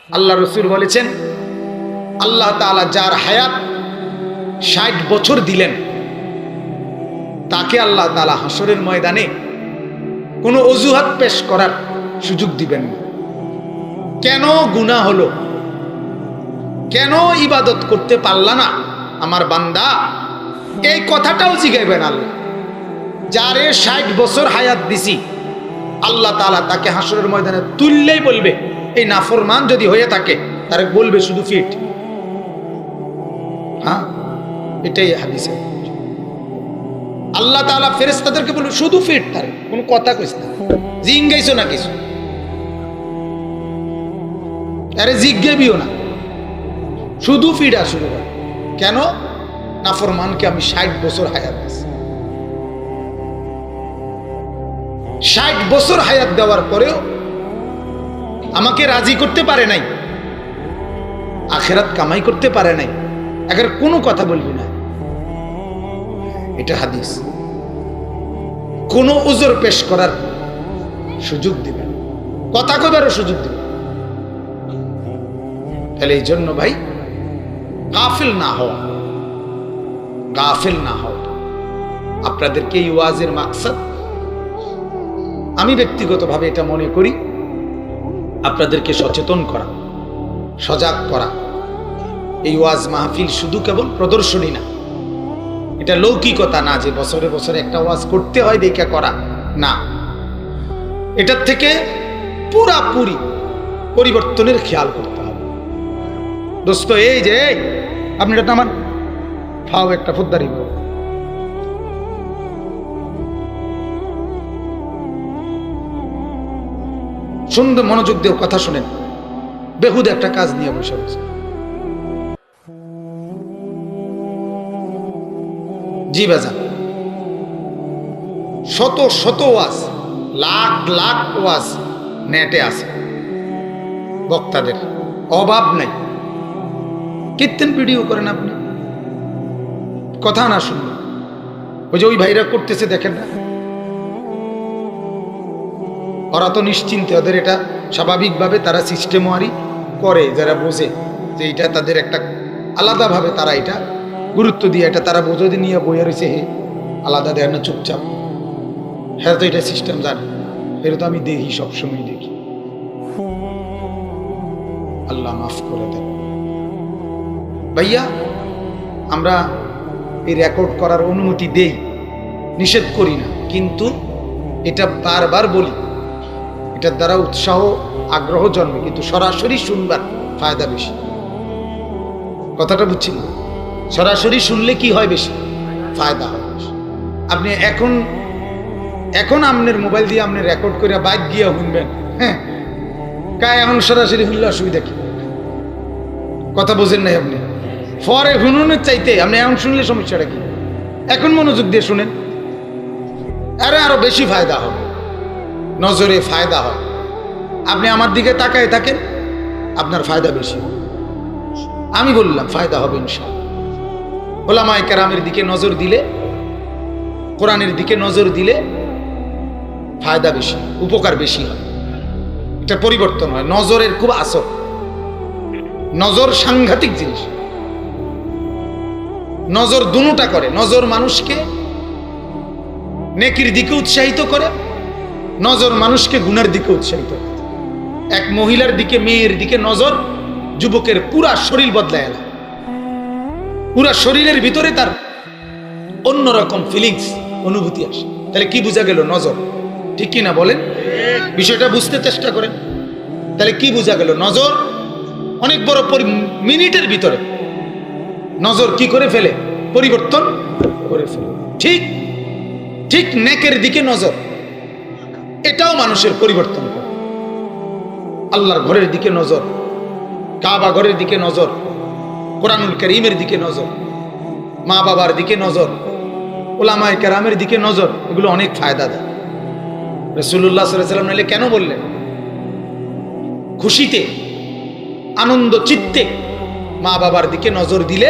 আল্লাহ রসুল বলেছেন, আল্লাহ তাআলা যার হায়াত ৬০ বছর দিলেন, তাকে আল্লাহ তাআলা হাসরের ময়দানে কোনো অজুহাত পেশ করার সুযোগ দিবেন না। কেন গুনাহ হলো, কেন ইবাদত করতে পারলা না আমার বান্দা, এই কথাটাও জিগাইবেন আল্লাহ। যারে ৬০ বছর হায়াত দিছি, আল্লাহ তাআলা তাকে হাসরের ময়দানে তুললেই বলবে, এই নাফরমান যদি হয়ে থাকে তারে বলবে শুধু ফিট। হ্যাঁ, এটাই হাদিসে আল্লাহ তাআলা ফেরেশতাদেরকে বলবে শুধু ফিট, তার কোনো কথা কইছ না, জিঙ্গাইছো না কিছু, আরে জিজ্ঞাবিও না, শুধু ফিট শুরু করে। কেন? নাফরমানকে আমি ৬০ বছর হায়াত দিছি। ৬০ বছর হায়াত দেওয়ার পরেও আমাকে রাজি করতে পারে নাই, আখিরাত কামাই করতে পারে নাই, এর কোনো কথা বলবি না। এটা হাদিস। কোনো উজর পেশ করার সুযোগ দিবেন, কথা কইবারও সুযোগ দিবেন। তাহলে এই জন্য ভাই গাফিল না হওয়া, গাফিল না হওয়া। আপনাদেরকে এই ওয়াজের মাকসাদ, আমি ব্যক্তিগতভাবে এটা মনে করি, আপনাদেরকে সচেতন করা, সজাগ করা। এই ওয়াজ মাহফিল শুধু কেবল প্রদর্শনী না, এটা লৌকিকতা না যে বছরে বছরে একটা ওয়াজ করতে হয় দেখা করা না। এটার থেকে পুরাপুরি পরিবর্তনের খেয়াল করতে হবে। দোস্ত, এই যে আপনি এটা আমার ফাও একটা ফুদ্দারি, সুন্দর মনোযোগ দিয়ে কথা শুনেন। বেহুদে একটা কাজ নিয়ে বসে বসে, জি বাজান, শত শত ওয়াজ, লাখ লাখ ওয়াজ নেটে আছে, বক্তাদের অভাব নাই। কীর্তন ভিডিও করেন আপনি, কথা না শুনবেন। ওই যে ওই ভাইরা করতেছে দেখেন না, ওরা তো নিশ্চিন্তে, ওদের এটা স্বাভাবিকভাবে তারা সিস্টেমওয়ারি করে, যারা বোঝে যে এটা তাদের একটা আলাদাভাবে তারা এটা গুরুত্ব দিয়ে এটা তারা বোঝে নিয়ে বইয়ে রয়েছে, হে আলাদা দেয় না, চুপচাপ। হ্যাঁ, তো এটা সিস্টেম জানে, এটা তো আমি দেখি, সবসময় দেখি। আল্লাহ মাফ করে দেন ভাইয়া। আমরা এই রেকর্ড করার অনুমতি দেই, নিষেধ করি না, কিন্তু এটা বারবার বলি, এটার দ্বারা উৎসাহ আগ্রহ জন্মে, কিন্তু সরাসরি শুনবার ফায়দা বেশি। কথাটা বুঝছেন? সরাসরি শুনলে কি হয়? বেশি ফায়দা হয় বেশি। আপনি এখন আপনার মোবাইল দিয়ে আপনি রেকর্ড করে বাইক গিয়ে শুনবেন, হ্যাঁ, কায় এখন সরাসরি শুনলে অসুবিধা কি? কথা বোঝেন নাই আপনি? পরে শুনুনের চাইতে আপনি এখন শুনলে সমস্যাটা কি? এখন মনোযোগ দিয়ে শুনেন, আরো বেশি ফায়দা হবে, নজরে ফায়দা হয়। আপনি আমার দিকে তাকায় থাকেন, আপনার ফায়দা বেশি। আমি বললাম ফায়দা হবে ইনশাআল্লাহ। ওলামায়ে কেরামের দিকে নজর দিলে, কোরআনের দিকে নজর দিলে ফায়দা বেশি, উপকার বেশি হয়, এটা পরিবর্তন হয়। নজরের খুব আসর, নজর সাংঘাতিক জিনিস। নজর দুটা করে, নজর মানুষকে নেকির দিকে উৎসাহিত করে, নজর মানুষকে গুনার দিকে উৎসাহিত করে। এক মহিলার দিকে, মেয়ের দিকে নজর যুবকের পুরা শরীর বদলায় এলা, পুরা শরীরের ভিতরে তার অন্যরকম ফিলিংস, অনুভূতি আসে। তাহলে কি বোঝা গেল? নজর। ঠিক কি না বলেন? বিষয়টা বুঝতে চেষ্টা করেন। তাহলে কি বোঝা গেল? নজর অনেক বড় মিনিটের ভিতরে নজর কি করে ফেলে? পরিবর্তন করে ফেলে। ঠিক ঠিক নেকের দিকে নজর, এটাও মানুষের পরিবর্তন করে। আল্লাহর ঘরের দিকে নজর, কাবা ঘরের দিকে নজর, কোরআনুল কারীমের দিকে নজর, মা বাবার দিকে নজর, উলামায়ে কেরামের দিকে নজর, এগুলো অনেক ফায়দা দেয়। রাসূলুল্লাহ সাল্লাল্লাহু আলাইহি ওয়াসাল্লাম নাইলে কেন বললেন? খুশিতে, আনন্দ চিত্তে মা বাবার দিকে নজর দিলে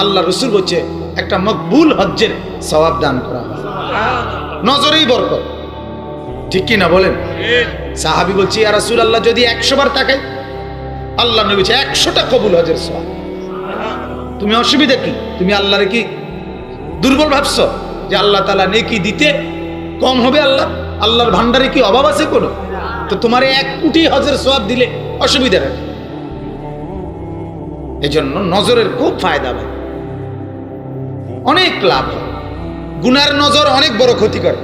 আল্লাহ রসুল বলছে একটা মকবুল হজ্জের সওয়াব দান করা হয়। নজরেই বরকত। ঠিক কি না বলেন? সাহাবী বলছে, ইয়া রাসূলুল্লাহ, যদি 100 বার তাকাই আল্লাহ নবী বলছে 100টা কবুল হজের সওয়াব। তুমি অসুবিধা কি? তুমি আল্লাহরে কি দুর্বল ভাবছো যে আল্লাহ তাআলা নেকি দিতে কম হবে? আল্লাহর ভান্ডারে কি অভাব আছে কোনো? তো তোমার 1 কোটি হজের সওয়াব দিলে অসুবিধা নেই। এজন্য নজরের খুব ফায়দা ভাই, অনেক লাভ হয়। গুনার নজর অনেক বড় ক্ষতিকর,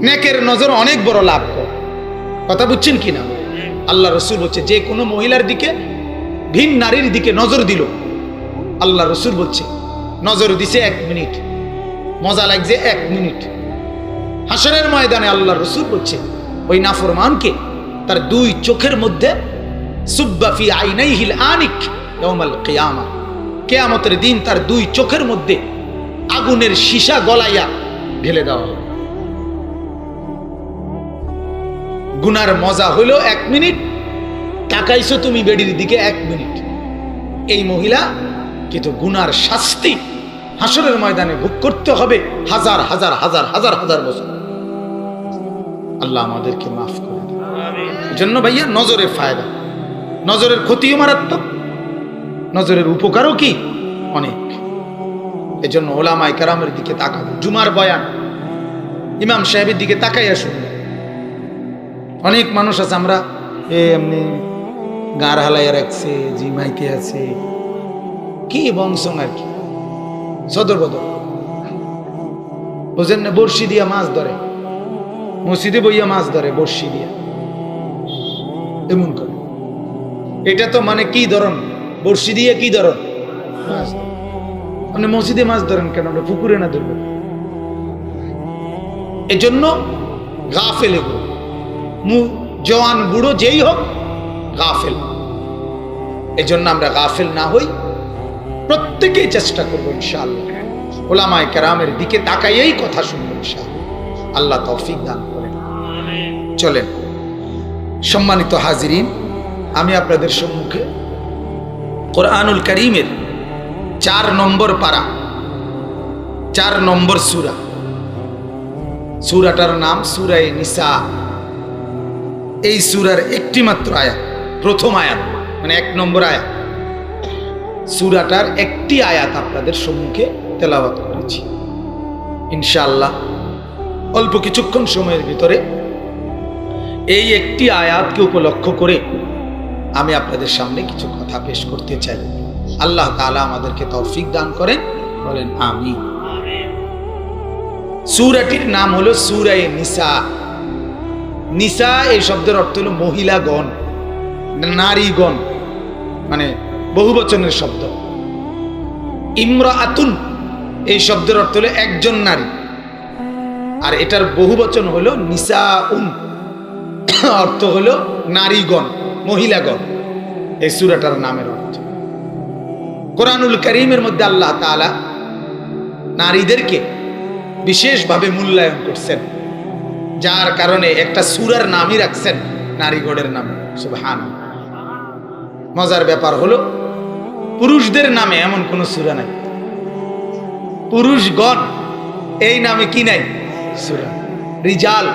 নেকের নজর অনেক বড় লাভ করে। কথা বুঝছেন কি না? আল্লাহ রসুল বলছে যে কোনো মহিলার দিকে, ভিন নারীর দিকে নজর দিল, আল্লাহ রসুল বলছে নজর দিছে 1 মিনিট, মজা লাগছে 1 মিনিট, হাসরের ময়দানে আল্লাহ রসুল বলছে ওই নাফরমানকে তার 2 চোখের মধ্যে সুব্বা ফি আইনাইহিল আনিক ইয়াউমাল কিয়ামা, কিয়ামতের দিন তার 2 চোখের মধ্যে আগুনের সীসা গলাইয়া ঢেলে দেওয়া হবে। গুনার মজা হলো 1 মিনিট, তাকাইছো তুমি বেডির দিকে 1 মিনিট। এই মহিলা কিন্তু গুনার শাস্তি হাসরের ময়দানে ভোগ করতে হবে হাজার হাজার হাজার হাজার হাজার বছর। আল্লাহ আমাদেরকে মাফ করে দেন। এজন্য ভাইয়া নজরের ফায়দা, নজরের ক্ষতিও মারাত্মক, নজরের উপকারও কি অনেক। এজন্য ওলামায়ে কেরামের দিকে তাকাবো, জুমার বয়ান ইমাম সাহেবের দিকে তাকাইয়া শুনবেন। অনেক মানুষ আছে আমরা এমনি গার হালাইয়া রাখছে, জিমাইতে আছে, কি বংশং আর কি সদর বদর, বুঝেন না? বড়শি দিয়া মাছ ধরে, মসজিদে বইয়া মাছ ধরে বড়শি দিয়া, এমন করে। এটা তো মানে কি ধরন? বড়শি দিয়ে কি ধরন মাছ? আপনি মসজিদে মাছ ধরেন কেন? আপনি পুকুরে না ধরবেন? এজন্য গাফেল, এগুলো জওয়ান বুড়ো যেই হোক গাফেল। এজন্য আমরা গাফেল না হই, প্রত্যেকেই চেষ্টা করবো ইনশাআল্লাহ ওলামায়ে কেরামের দিকে তাকাইয়েই কথা শুনবো ইনশাআল্লাহ। আল্লাহ তৌফিক দান করেন। চলেন সম্মানিত হাজিরিন, আমি আপনাদের সম্মুখে কোরআনুল কারীমের 4 নম্বর পারা, 4 নম্বর সূরা, সূরাটার নাম সূরা নিসা। এই সূরার একটি মাত্র আয়াত, প্রথম আয়াত মানে 1 নম্বর আয়াত, সূরাটার একটি আয়াত আপনাদের সম্মুখে তেলাওয়াত করেছি। ইনশাআল্লাহ অল্প কিছুক্ষণ সময়ের ভিতরে এই একটি আয়াতকে উপলক্ষ করে আমি আপনাদের সামনে কিছু কথা পেশ করতে চাই। আল্লাহ তাআলা আমাদেরকে তৌফিক দান করেন, বলেন আমিন। সূরাটির নাম হলো সূরা নিসা। নিসা এই শব্দের অর্থ হলো মহিলাগণ, নারীগণ, মানে বহুবচনের শব্দ। ইমরাআতুন এই শব্দের অর্থ হলো একজন নারী, আর এটার বহুবচন হলো নিসাউন, অর্থ হলো নারীগণ, মহিলাগণ। এই সূরাটার নামের অর্থ। কোরআনুল কারীমের মধ্যে আল্লাহ তাআলা নারীদেরকে বিশেষভাবে মূল্যায়ন করছেন, যার কারণে একটা সূরার নামই রাখছেন নারীগণের নামে। সুবহানাল্লাহ। মজার ব্যাপার হলো পুরুষদের নামে এমন কোন সূরা নাই। পুরুষগণ এই নামে কি নাই? সূরা। রিজাল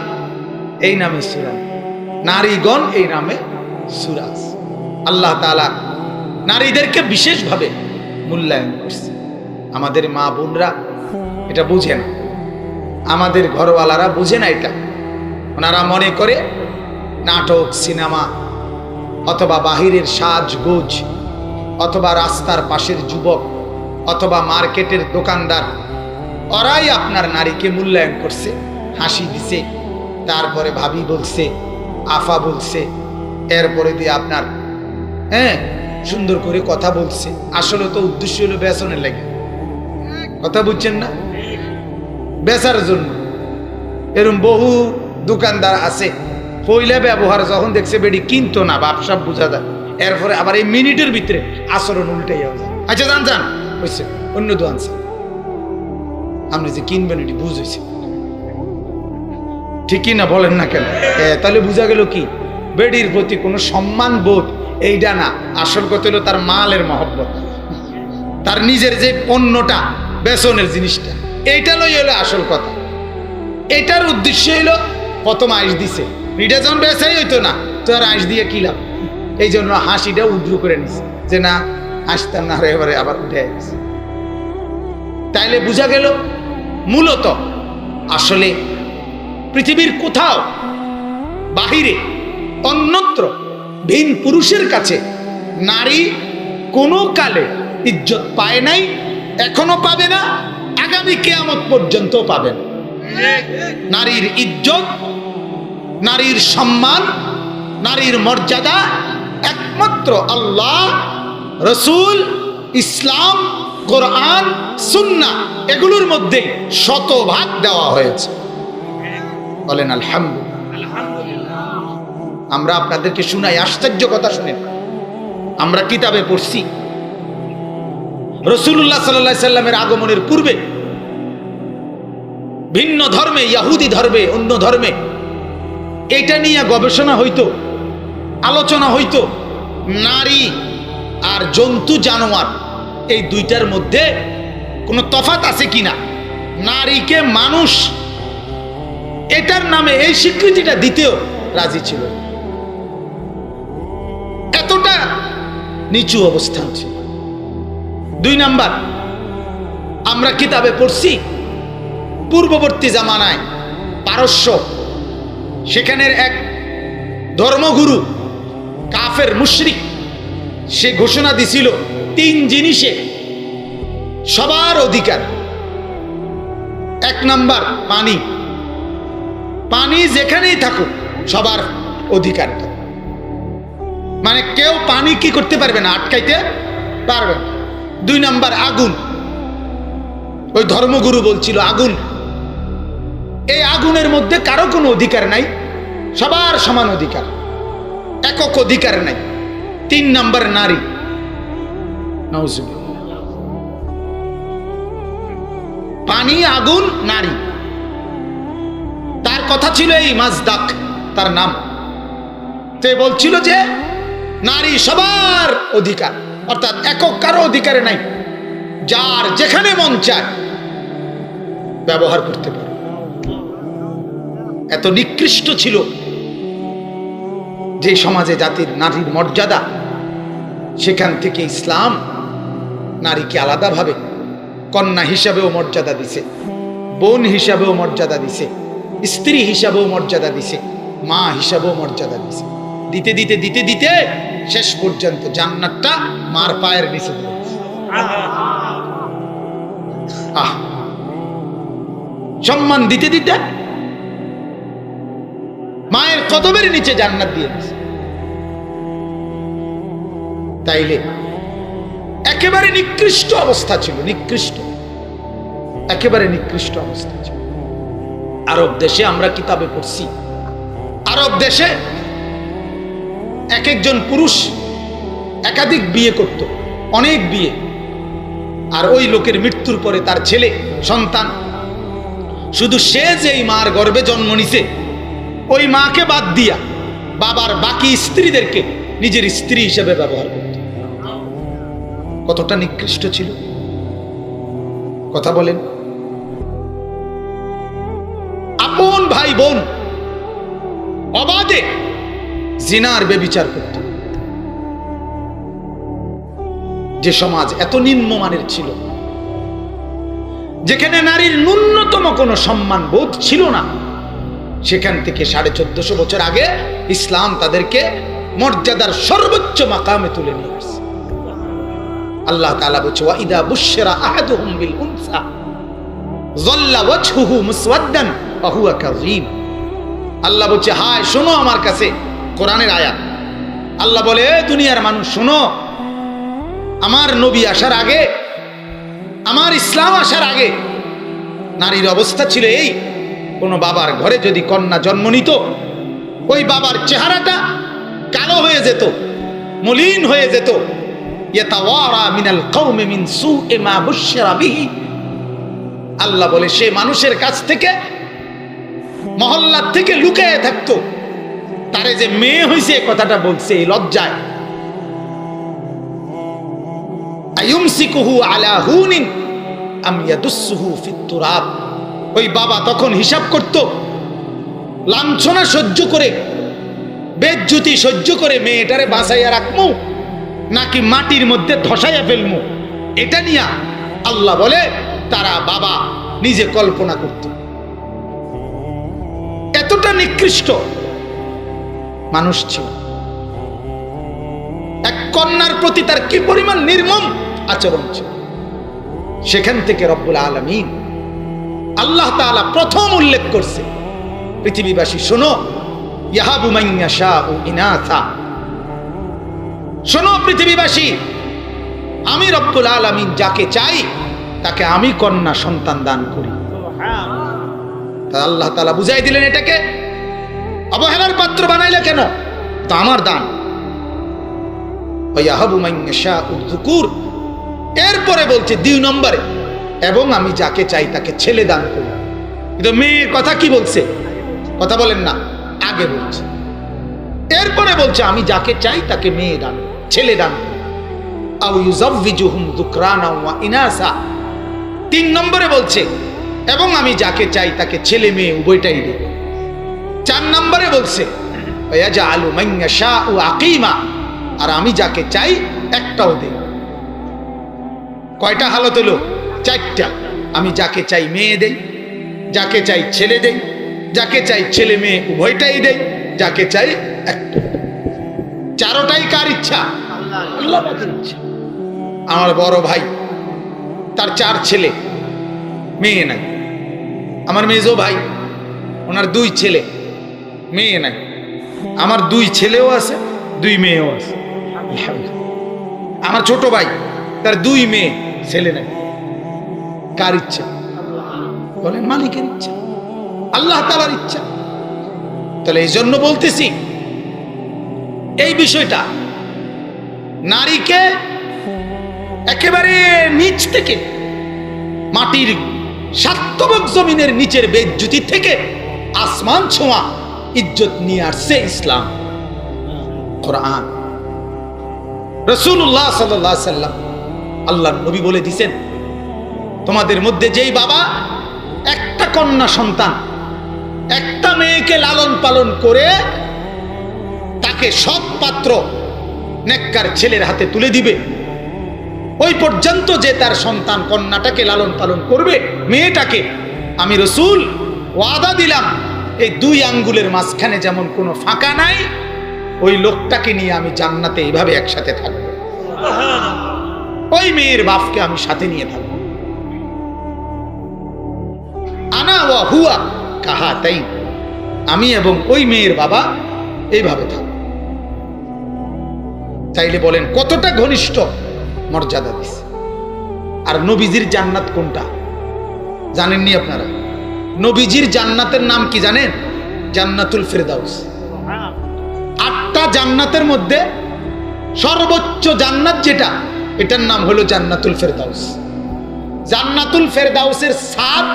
এই নামে সূরা, নারীগণ এই নামে সূরা। আল্লাহ তাআলা নারীদেরকে বিশেষভাবে মূল্যায়ন করছে। আমাদের মা বোনরা এটা বুঝে না, আমাদের ঘরওয়ালারা বুঝে না এটা। ওনারা মনে করে নাটক, সিনেমা, অথবা বাহিরের সাজগোজ, অথবা রাস্তার পাশের যুবক, অথবা মার্কেটের দোকানদার, ওরাই আপনার নারীকে মূল্যায়ন করছে, হাসি দিছে, তারপরে ভাবি বলছে, আফা বলছে, এরপরে দিয়ে আপনার সুন্দর করে কথা বলছে। আসলে তো উদ্দেশ্য হলো বেচনের লাগে, কথা বুঝছেন না? বেচার জন্য। এরকম বহু দোকানদার আছে, পয়লা ব্যবহার যখন দেখছে বেডি কিনতো না, বাপসাপ বোঝা যায়, এরপরে আবার এই মিনিটের ভিতরে আচরণ উল্টাইয়া যায়। আচ্ছা যান যান হয়েছে, অন্য দোকান আপনি যে কিনবেন এটি বুঝেছে ঠিকই না? বলেন না কেন? তাহলে বোঝা গেল কি বেডির প্রতি কোনো সম্মান বোধ এইটা না, আসল কথা হলো তার মালের মহব্বত, তার নিজের যে পণ্যটা, বেচনের জিনিসটা, এইটা লই হলো আসল কথা। এটার উদ্দেশ্য হইলো প্রথম আইস দিছে, এটা যখন বেচাই হইতো না তো আর আইস দিয়ে কি লাভ? এই জন্য হাসিটা উদ্রু করে নিছে যে না হাসতাম না, এবারে আবার উঠে গেছে। তাইলে বোঝা গেল মূলত আসলে পৃথিবীর কোথাও বাহিরে অন্যত্র ভিন পুরুষের কাছে নারী কোনো কালে ইজ্জত পায় নাই, এখনো পাবে না, আগামী কিয়ামত পর্যন্ত পাবে না। নারীর ইজ্জত, নারীর সম্মান, নারীর মর্যাদা একমাত্র আল্লাহ, রসুল, ইসলাম, কোরআন, সুন্নাহ এগুলোর মধ্যে শতভাগ দেওয়া হয়েছে। বলেন আলহামদুলিল্লাহ। আমরা আপনাদেরকে শুনাই, আশ্চর্য কথা শুনেন। আমরা কিতাবে পড়ছি রাসূলুল্লাহ সাল্লাল্লাহু আলাইহি সাল্লামের আগমনের পূর্বে ভিন্ন ধর্মে, ইহুদি ধর্মে, অন্য ধর্মে এটা নিয়ে গবেষণা হইতো, আলোচনা হইতো, নারী আর জন্তু জানোয়ার এই দুইটার মধ্যে কোনো তফাৎ আছে কিনা, নারীকে মানুষ এটার নামে এই স্বীকৃতিটা দিতেও রাজি ছিল। এতটা নিচু অবস্থান ছিল। 2 নাম্বার, আমরা কিতাবে পড়ছি পূর্ববর্তী জামানায় পারস্য, সেখানের এক ধর্মগুরু কাফের মুশরিক, সে ঘোষণা দিছিল 3 জিনিসে সবার অধিকার। 1 নাম্বার পানি, পানি যেখানেই থাকুক সবার অধিকার, মানে কেউ পানি কি করতে পারবে না, আটকাইতে পারবে না। 2 নাম্বার আগুন, ওই ধর্মগুরু বলছিল আগুন, এই আগুনের মধ্যে কারো কোনো অধিকার নাই, সবার সমান অধিকার, একক অধিকার নাই। 3 নাম্বার নারী। নাউজুবিল্লাহ। পানি, আগুন, নারী, তার কথা ছিল এই মাজদাক তার নাম। তে বলছিল যে নারী সবার অধিকার, অর্থাৎ একক কারো অধিকারে নাই, যার যেখানে মন চায় ব্যবহার করতে পারে। এত নিকৃষ্ট ছিল যে সমাজে জাতির নারীর মর্যাদা, সেখান থেকে ইসলাম নারীকে আলাদাভাবে কন্যা হিসাবেও মর্যাদা দিছে, বোন হিসাবেও মর্যাদা দিছে, স্ত্রী হিসাবেও মর্যাদা দিছে, মা হিসাবেও মর্যাদা দিছে। দিতে দিতে দিতে দিতে শেষ পর্যন্ত জান্নাতটা মার পায়ের নিচে দিয়েছে। সম্মান দিতে দিতে মায়ের কদমের নিচে জান্নাত দিয়ে দিয়েছে। তাইলে একেবারে নিকৃষ্ট অবস্থা ছিল, নিকৃষ্ট, একেবারে নিকৃষ্ট অবস্থা ছিল। আরব দেশে আমরা কিতাবে পড়ছি, আরব দেশে এক একজন পুরুষ একাধিক বিয়ে করত, অনেক বিয়ে, আর ওই লোকের মৃত্যুর পরে তার ছেলে সন্তান, শুধু সে যেই মার গর্ভে জন্ম নিছে ওই মাকে বাদ দিয়া বাবার বাকি স্ত্রীদেরকে নিজের স্ত্রী হিসেবে ব্যবহার করত। কতটা নিকৃষ্ট ছিল কথা বলেন। আপন ভাই বোন অবাধে জিনার ব্যভিচার করত। যে সমাজ এত নিম্নমানের ছিল, যেখানে নারীর ন্যূনতম কোনো সম্মান বোধ ছিল না, সেখান থেকে 1450 বছর আগে ইসলাম তাদেরকে মর্যাদার সর্বোচ্চ মাকামে তুলে নিয়ে আসছে। আল্লাহ তাআলা বলছে, ওয়া ইদা বুশশিরা আহাদুহুম বিল উনসা যাল্লা ওয়াজহুহু মুসওয়াদ্দান ওয়া হুয়া কাযীম। আল্লাহ বলছে, হায় শোনো আমার কাছে, কোরআনের আয়াত। আল্লাহ বলে, দুনিয়ার মানুষ শোনো, আমার নবী আসার আগে, আমার ইসলাম আসার আগে নারীর অবস্থা ছিল এই, কোন বাবার ঘরে যদি কন্যা জন্ম নিত, ওই বাবার চেহারাটা কালো হয়ে যেত, মলিন হয়ে যেত। ইয়াতাওয়ারা মিনাল কওমি মিন সুই মা বুশশিরা বিহি। আল্লাহ বলে, সে মানুষের কাছ থেকে, মহল্লা থেকে লুকিয়ে থাকতো, তারে যে মেয়ে হইছে কথাটা বলছে এই লজ্জায়। আয়ুমসিকুহু আলা হুনিন আম ইয়াদুসসুহু ফিত তুরাব। ওই বাবা তখন হিসাব করত, লাঞ্ছনা সহ্য করে বেজ্জুতি সহ্য করে মেয়েটারে বাঁচাইয়া রাখমু নাকি মাটির মধ্যে ধসাইয়া ফেলমু, এটা নিয়ে আল্লাহ বলে তারা বাবা নিজে কল্পনা করত। এতটা নিকৃষ্ট মানুষ ছিল। এক কন্যার প্রতি তার কি পরিমাণ নির্মম আচরণ ছিল। সেখান থেকে রব্বুল আলামিন আল্লাহ তাআলা প্রথম উল্লেখ করছে, পৃথিবীবাসী শোনো, ইয়াহাবু মান ইয়াশাউ ইনাসা, শোনো পৃথিবীবাসী, আমি রব্বুল আলামিন যাকে চাই তাকে আমি কন্যা সন্তান দান করি। আল্লাহ তাআলা বুঝাই দিলেন এটাকে অবহেলার পাত্র বানাইলে কেন, তা আমার দান। ইয়াহাবু মান ইয়াশাউ যুকুর, এরপরে বলছে 2 নম্বরে, এবং আমি যাকে চাই তাকে ছেলে দান করি। কিন্তু মেয়ের কথা কি বলছে, কথা বলেন না, আগে বলছে। এরপরে বলছে আমি যাকে চাই তাকে মেয়ে দান, ছেলে দান করি। আও ইউযাওয়িজুহুম যুকরানা ওয়া ইনাসা, 3 নম্বরে বলছে এবং আমি যাকে চাই তাকে ছেলে মেয়ে উভয়টাই দেব। 4 নম্বরে বলছে ওয়ায়াজআলু মান ইয়াশাউ আকিমা, আর আমি যাকে চাই একটাও দেব। কয়টা হালত হলো, 4টা। আমি যাকে চাই মেয়ে দেই, যাকে চাই ছেলে দেই, যাকে চাই ছেলে মেয়ে উভয়টাই দেই, যাকে চাই একটা। 4টাই কার ইচ্ছা, আল্লাহ পাকের ইচ্ছা। আমার বড় ভাই, তার 4 ছেলে, মেয়ে নাই। আমার মেজো ভাই, ওনার 2 ছেলে, মেয়ে নাই। আমার 2 ছেলেও আছে, 2 মেয়েও আছে। আমার ছোট ভাই, তার 2 মেয়ে, ছেলে নাই। কার ইচ্ছা বলেন, মালিকের ইচ্ছা, আল্লাহ তাআলার ইচ্ছা। তাহলে এই জন্য বলতেছি এই বিষয়টা নারীকে একেবারে নিচ থেকে, মাটির সাতবক জমিনের নিচের বেজ্জুতি থেকে আসমান ছোঁয়া ইজ্জত নিয়ে আসছে ইসলাম, কোরআন। রাসূলুল্লাহ সাল্লাল্লাহু আলাইহি সাল্লাম, আল্লাহর নবী বলে দিয়েছেন, তোমাদের মধ্যে যেই বাবা একটা কন্যা সন্তান, একটা মেয়েকে লালন পালন করে তাকে সৎ পাত্র নেককার ছেলের হাতে তুলে দিবে, ওই পর্যন্ত যে তার সন্তান কন্যাটাকে লালন পালন করবে, মেয়েটাকে, আমি রাসূল ওয়াদা দিলাম এই 2 আঙ্গুলের মাঝখানে যেমন কোনো ফাঁকা নাই, ওই লোকটাকে নিয়ে আমি জান্নাতে এইভাবে একসাথে থাকবো। ওই মেয়ের বাপকে আমি সাথে নিয়ে থাকবো। আনা ওয়া হুয়া কাহাতাইন, আমি এবং ওই মেয়ের বাবা এইভাবে থাকবো। চাইলে বলেন কতটা ঘনিষ্ঠ মর্যাদা দিছে। আর নবীজির জান্নাত কোনটা জানেননি আপনারা? নবীজির জান্নাতের নাম কি জানেন? জান্নাতুল ফেরদাউস। 8টা জান্নাতের মধ্যে সর্বোচ্চ জান্নাত যেটা, এটার নাম হলো জান্নাতুল ফেরদাউস। জান্নাতুল ফেরদাউসের ছাদ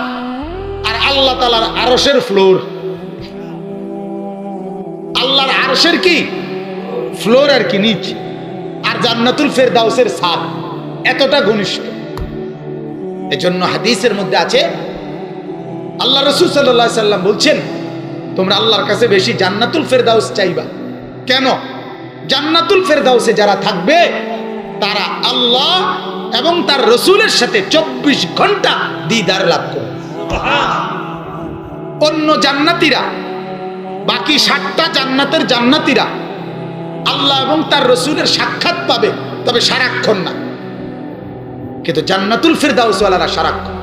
আর আল্লাহ তাআলার আরশের ফ্লোর। আল্লাহর আরশের কি ফ্লোর আর কি নিচ, আর জান্নাতুল ফেরদাউসের ছাদ, এতটা ঘনিষ্ঠ। এজন্য হাদিসের মধ্যে আছে, আল্লাহ রাসূল সাল্লাল্লাহু আলাইহি সাল্লাম বলছেন, তোমরা আল্লাহর কাছে বেশি জান্নাতুল ফেরদাউস চাইবা। কেন? জান্নাতুল ফেরদাউসে যারা থাকবে তারা আল্লাহ এবং তার রাসূলের সাথে 24 ঘন্টা দিদার লাভ করবে। অন্য জান্নাতীরা, বাকি 7টা জান্নাতের জান্নাতীরা আল্লাহ এবং তার রাসূলের সাক্ষাৎ পাবে, তবে সারাক্ষণ না। কিন্তু জান্নাতুল ফেরদাউস ওয়ালারা সারাক্ষণ।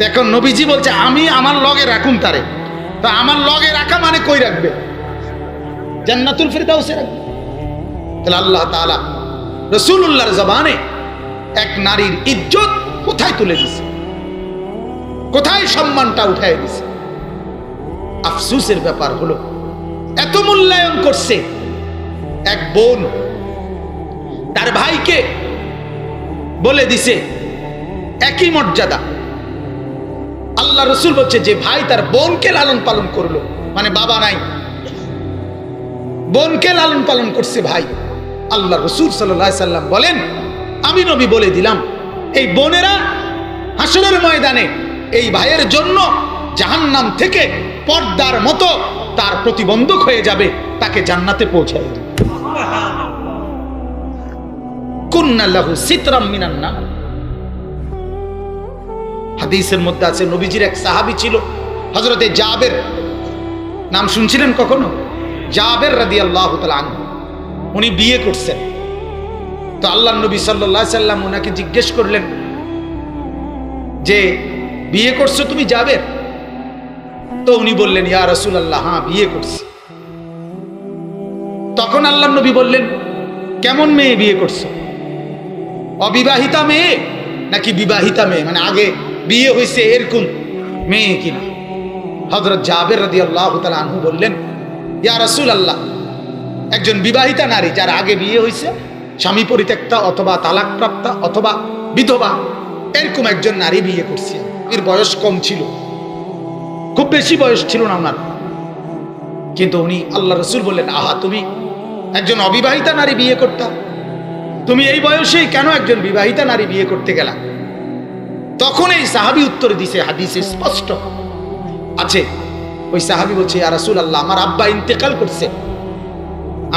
এখন নবীজি বলছে আমি আমার লগে রাখুন তারে, তো আমার লগে রাখা মানে কই রাখবে? জান্নাতুল ফেরদাউসে রাখবে। তাহলে আল্লাহ তাআলা রাসূলুল্লাহর জবানে এক নারীর ইজ্জত কোথায় তুলে দিছে, কোথায় সম্মানটা উঠায় দিছে। আফসোসের ব্যাপার হলো এত মূল্যায়ন করছে এক বোন তার ভাইকে বলে দিছে একই মর্যাদা। আল্লাহ রাসূল বলছে যে ভাই তার বোনকে লালন পালন করলো, মানে বাবা নাই, বোনকে লালন পালন করছে ভাই। আল্লাহ রাসূল সাল্লাল্লাহু আলাইহি সাল্লাম বলেন, আমি নবী বলে দিলাম এই বোনেরা হাসরের ময়দানে এই ভাইয়ের জন্য জাহান্নাম থেকে পর্দার মতো তার প্রতিবন্ধক হয়ে যাবে, তাকে জান্নাতে পৌঁছায় দিবে। কুন্না লাহু সিতরাম মিনান নার। হাদিসের মধ্যে আছে নবীজির এক সাহাবী ছিল হযরতে জাবের, নাম শুনছিলেন কখনো? জাবের রাদিয়াল্লাহু তাআলা আনহু। উনি বিয়ে করছেন। তো আল্লাহর নবী সাল্লাল্লাহু আলাইহি সাল্লাম ওনাকে জিজ্ঞেস করলেন যে বিয়ে করছো তুমি জাবের? তো উনি বললেন ইয়া রাসূলুল্লাহ, হ্যাঁ বিয়ে করছি। তখন আল্লাহর নবী বললেন কেমন মেয়ে বিয়ে করছো? অবিবাহিতা মেয়ে নাকি বিবাহিতা মেয়ে, মানে আগে বিয়ে হয়েছে এরকম মেয়ে কিনা? হযরত জাবের রাদিয়াল্লাহু তাআলা আনহু বললেন ইয়া রাসূলুল্লাহ, একজন বিবাহিতা নারী যার আগে বিয়ে হয়েছে, স্বামী পরিত্যক্তা অথবা তালাকপ্রাপ্তা অথবা বিধবা, এরকম একজন নারী বিয়ে করছে। এর বয়স কম ছিল, খুব বেশি বয়স ছিল না ওনার, কিন্তু উনি আল্লাহ রাসূল বললেন আহা, তুমি একজন অবিবাহিতা নারী বিয়ে করতা, তুমি এই বয়সেই কেন একজন বিবাহিতা নারী বিয়ে করতে গেলা? তখন এই সাহাবী উত্তর দিছে, হাদিসে স্পষ্ট আছে। ওই সাহাবী বলছে ইয়া রাসূলুল্লাহ, আমার আব্বা ইন্তেকাল করছে,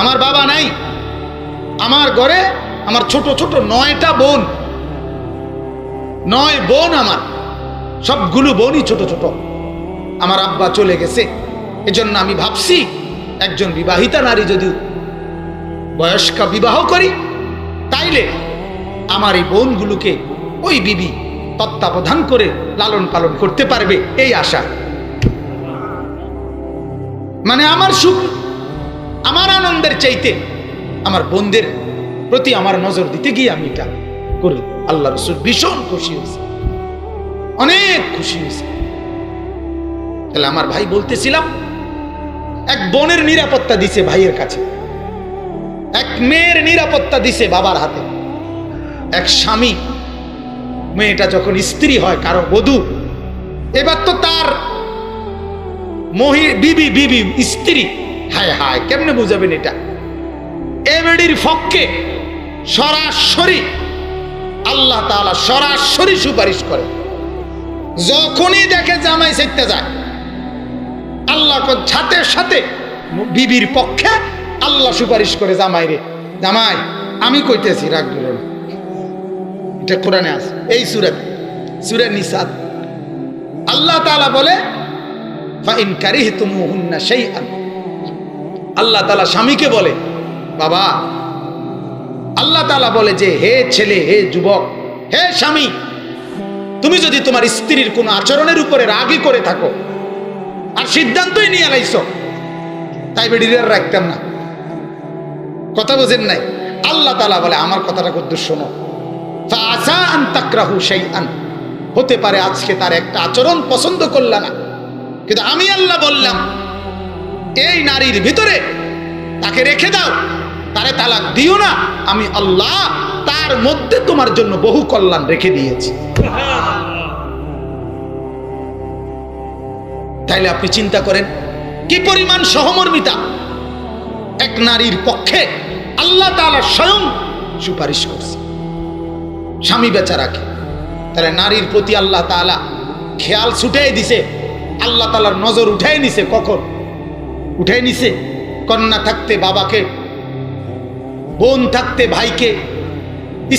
আমার বাবা নাই, আমার ঘরে আমার ছোট ছোট 9টা বোন, 9 বোন, আমার সবগুলো বোনই ছোট ছোট, আমার আব্বা চলে গেছে। এজন্য আমি ভাবছি একজন বিবাহিতা নারী যদি বয়স্কা বিবাহ করি, তাইলে আমার এই বোনগুলোকে ওই বিবি তত্ত্বাবধান করে লালন পালন করতে পারবে, এই আশা। মানে আমার সুখ, আমার আনন্দের চাইতে আমার বোনদের প্রতি আমার নজর দিতে গিয়ে আমি এটা করি। আল্লাহ রাসূল ভীষণ খুশি হয়েছে, অনেক খুশি হয়েছে। তাহলে আমার ভাই বলতেছিলাম, এক বোনের নিরাপত্তা দিছে ভাইয়ের কাছে, এক মেয়ের নিরাপত্তা দিছে বাবার হাতে, এক স্বামী মেয়েটা যখন স্ত্রী হয় কারো বধূ, এবার তো তার বিবি বিবি স্ত্রী, হায় হায় কেমনে বুঝাবেন এটা? এবেডির পক্ষে সরাসরি আল্লাহ তাআলা সরাসরি সুপারিশ করে। যখনই দেখে জামাই সেটতে যায়, আল্লাহ সাথে সাথে বিবির পক্ষে আল্লাহ সুপারিশ করে, জামাই রে, জামাই আমি কইতেছি রাগ ধরো না, এটা কোরআনে আছে, এই সূরা নিসা আল্লাহ তাআলা বলে ফাইন কারিহতুমুহুন্না শাইআন। আল্লাহ তাআলা স্বামীকে বলে বাবা, আল্লাহ তাআলা বলে যে হে ছেলে, হে যুবক, হে স্বামী, তুমি যদি তোমার স্ত্রীর কোন আচরণের উপরে রাগই করে থাকো আর সিদ্ধান্তই নিয়ে লাইছো, তাই বেডির রাখতাম না। কথা বোঝেন নাই? আল্লাহ তাআলা বলে আমার কথাটা কদ্দুর শোনো, ফাআসা আন তাকরাহু শাইআন, হতে পারে আজকে তার একটা আচরণ পছন্দ করলা না, কিন্তু আমি আল্লাহ বললাম এই নারীর ভিতরে তাকে রেখে দাও, তারে তালাক দিও না, আমি আল্লাহ তার মধ্যে তোমার জন্য বহু কল্যাণ রেখে দিয়েছি। তাইলে আপনি চিন্তা করেন কি পরিমাণ সহমর্মিতা এক নারীর পক্ষে আল্লাহ তাআলা স্বয়ং সুপারিশ করছে স্বামী বেচারাকে। তাহলে নারীর প্রতি আল্লাহ তাআলা খেয়াল ছুটাই দিছে, আল্লাহ তাআলার নজর উঠাই নিছে। কখন উঠাই নিছে? কন্যা থাকতে বাবাকে, বোন থাকতে ভাইকে,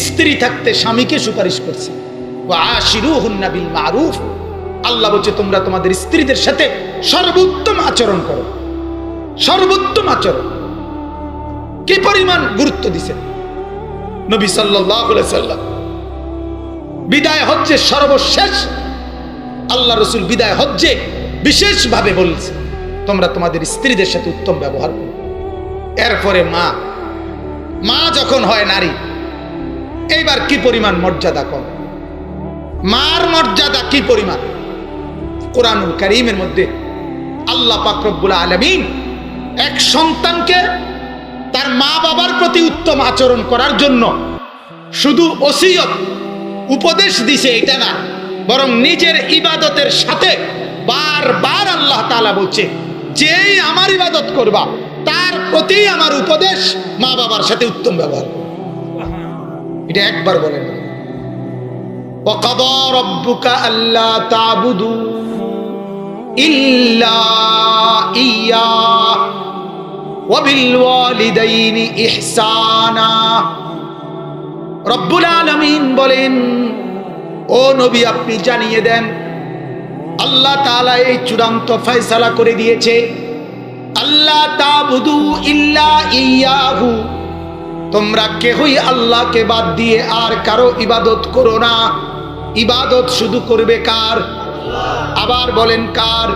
স্ত্রী থাকতে স্বামীকে সুপারিশ করছে। ওয়া আশিরুহুন্না বিল মারুফ, আল্লাহ বলছে তোমরা তোমাদের স্ত্রীদের সাথে সর্বোত্তম আচরণ করো, সর্বোত্তম আচরণ। কি পরিমাণ গুরুত্ব দিছেন নবী সাল্লাল্লাহু আলাইহি সাল্লাম। বিদায় হজ্জে সর্বশেষ আল্লাহ রাসূল বিদায় হজ্জে বিশেষভাবে বলছে তোমরা তোমাদের স্ত্রীদের সাথে উত্তম ব্যবহার করো। এরপরে মা যখন হয় নারী, এইবার কি পরিমাণ মর্যাদা কম, মার মর্যাদা কি পরিমাণ। কোরআনুল কারীমের মধ্যে আল্লাহ পাক রব্বুল আলামিন এক সন্তানকে তার মা বাবার প্রতি উত্তম আচরণ করার জন্য শুধু ওসিয়ত উপদেশ দিছে এটা না, বরং নিজের ইবাদতের সাথে বারবার আল্লাহ তাআলা বলছে যেই আমার ইবাদত করবা তার প্রতি আমার উপদেশ মা বাবার সাথে উত্তম ব্যবহার করো। এটা একবার বলেন, ওয়াকাদা রাব্বুকা আল্লা তা'বুদু ইল্লা ইয়্যাহু ওয়া বিল ওয়ালিদাইনি ইহসানা। রব্বুল আলামিন বলেন, ও নবী আপনি জানিয়ে দেন, আল্লাহ তাআলা এই চূড়ান্ত ফয়সালা করে দিয়েছে, আল্লাহ তা'বুদু ইল্লা ইয়াহু, তোমরা কেহই আল্লাহকে বাদ দিয়ে আর কারো ইবাদত করো না। ইবাদত শুধু করবে কার? আবার বলেন কার?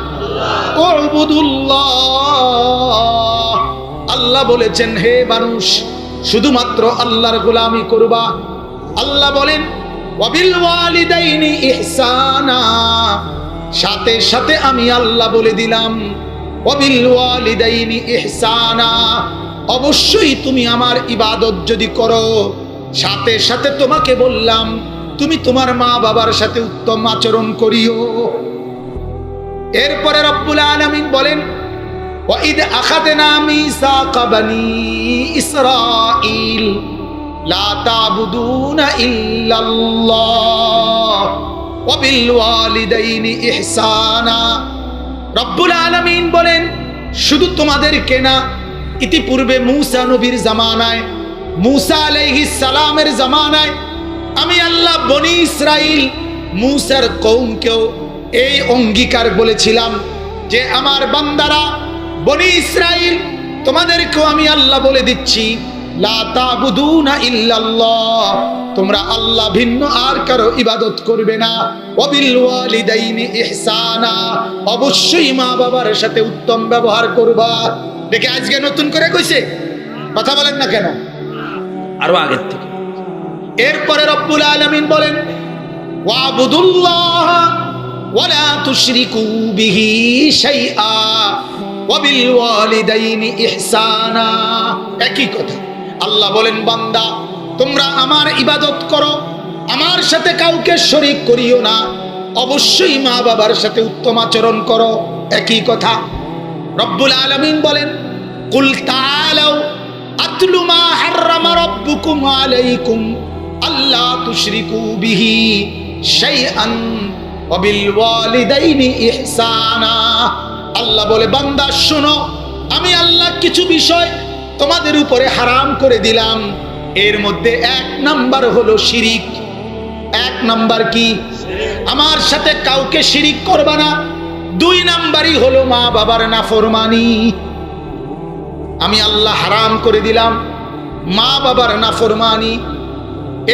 উবুদুল্লাহ। আল্লাহ বলেছেন হে মানুষ শুধুমাত্র আল্লাহর গোলামি করবা। আল্লাহ বলেন ওয়াবিল ওয়ালিদাইনি ইহসানা, সাথে সাথে আমি আল্লাহ বলে দিলাম ওয়াবিল ওয়ালিদাইনি ইহসানা, অবশ্যই তুমি আমার ইবাদত যদি করো, সাথে সাথে তোমাকে বললাম তুমি তোমার মা বাবার সাথে উত্তম আচরণ করিও। এরপরে রব্বুল আলামিন বলেন ওয়াইদ আখাযনা মিসাকা বানি ইসরাঈল লা তা'বুদুনা ইল্লাল্লাহ ওয়া বিল ওয়ালিদাইনি ইহসানা। রব্বুল আলামিন বলেন শুধু তোমাদেরকে না, ইতিপূর্বে মূসা নবীর জামানায়, মূসা আলাইহিস সালামের জামানায় আমি আল্লাহ বনি ইসরাইল মূসার কওমকেও এই অঙ্গীকার বলেছিলাম যে আমার বান্দারা বনি ইসরাইল তোমাদেরকেও আমি আল্লাহ বলে দিচ্ছি লা তা'বুদুনা ইল্লাল্লাহ, তোমরা আল্লাহ ভিন্ন আর কারো ইবাদত করবে না। ওয়াবিল ওয়ালিদাইনি ইহসানা, অবশ্যই মা বাবার সাথে উত্তম ব্যবহার করবা। দেখে আজকে নতুন করে কইছে, কথা বলেন না কেন? আরো আগের থেকে। এরপরে রব্বুল আলামিন বলেন ওয়াবুদুল্লাহ ওয়ালা তুশরিকু বিহি শাইআ ওয়াবিল ওয়ালিদাইনি ইহসানা। একই কথা। আল্লাহ বলেন বান্দা তোমরা আমার ইবাদত করো, আমার সাথে কাউকে শরীক করিও না, অবশ্যই মা বাবার সাথে উত্তম আচরণ করো। একই কথা। রব্বুল আলামিন বলেন কুল তাআলাউ আতলু মা হাররামা রাব্বুকুম আলাইকুম আল্লা তুশরিকু বিহি শাইআন ওয়া বিল ওয়ালিদাইনি ইহসানা। আল্লাহ বলে বান্দা শোনো, আমি আল্লাহ কিছু বিষয় তোমাদের উপরে হারাম করে দিলাম, এর মধ্যে এক নাম্বার হলো শিরিক। এক নাম্বার কি? আমার সাথে কাউকে শিরিক করবা না। দুই নাম্বারই হলো মা বাবার নাফরমানি। আমি আল্লাহ হারাম করে দিলাম মা বাবার নাফরমানি।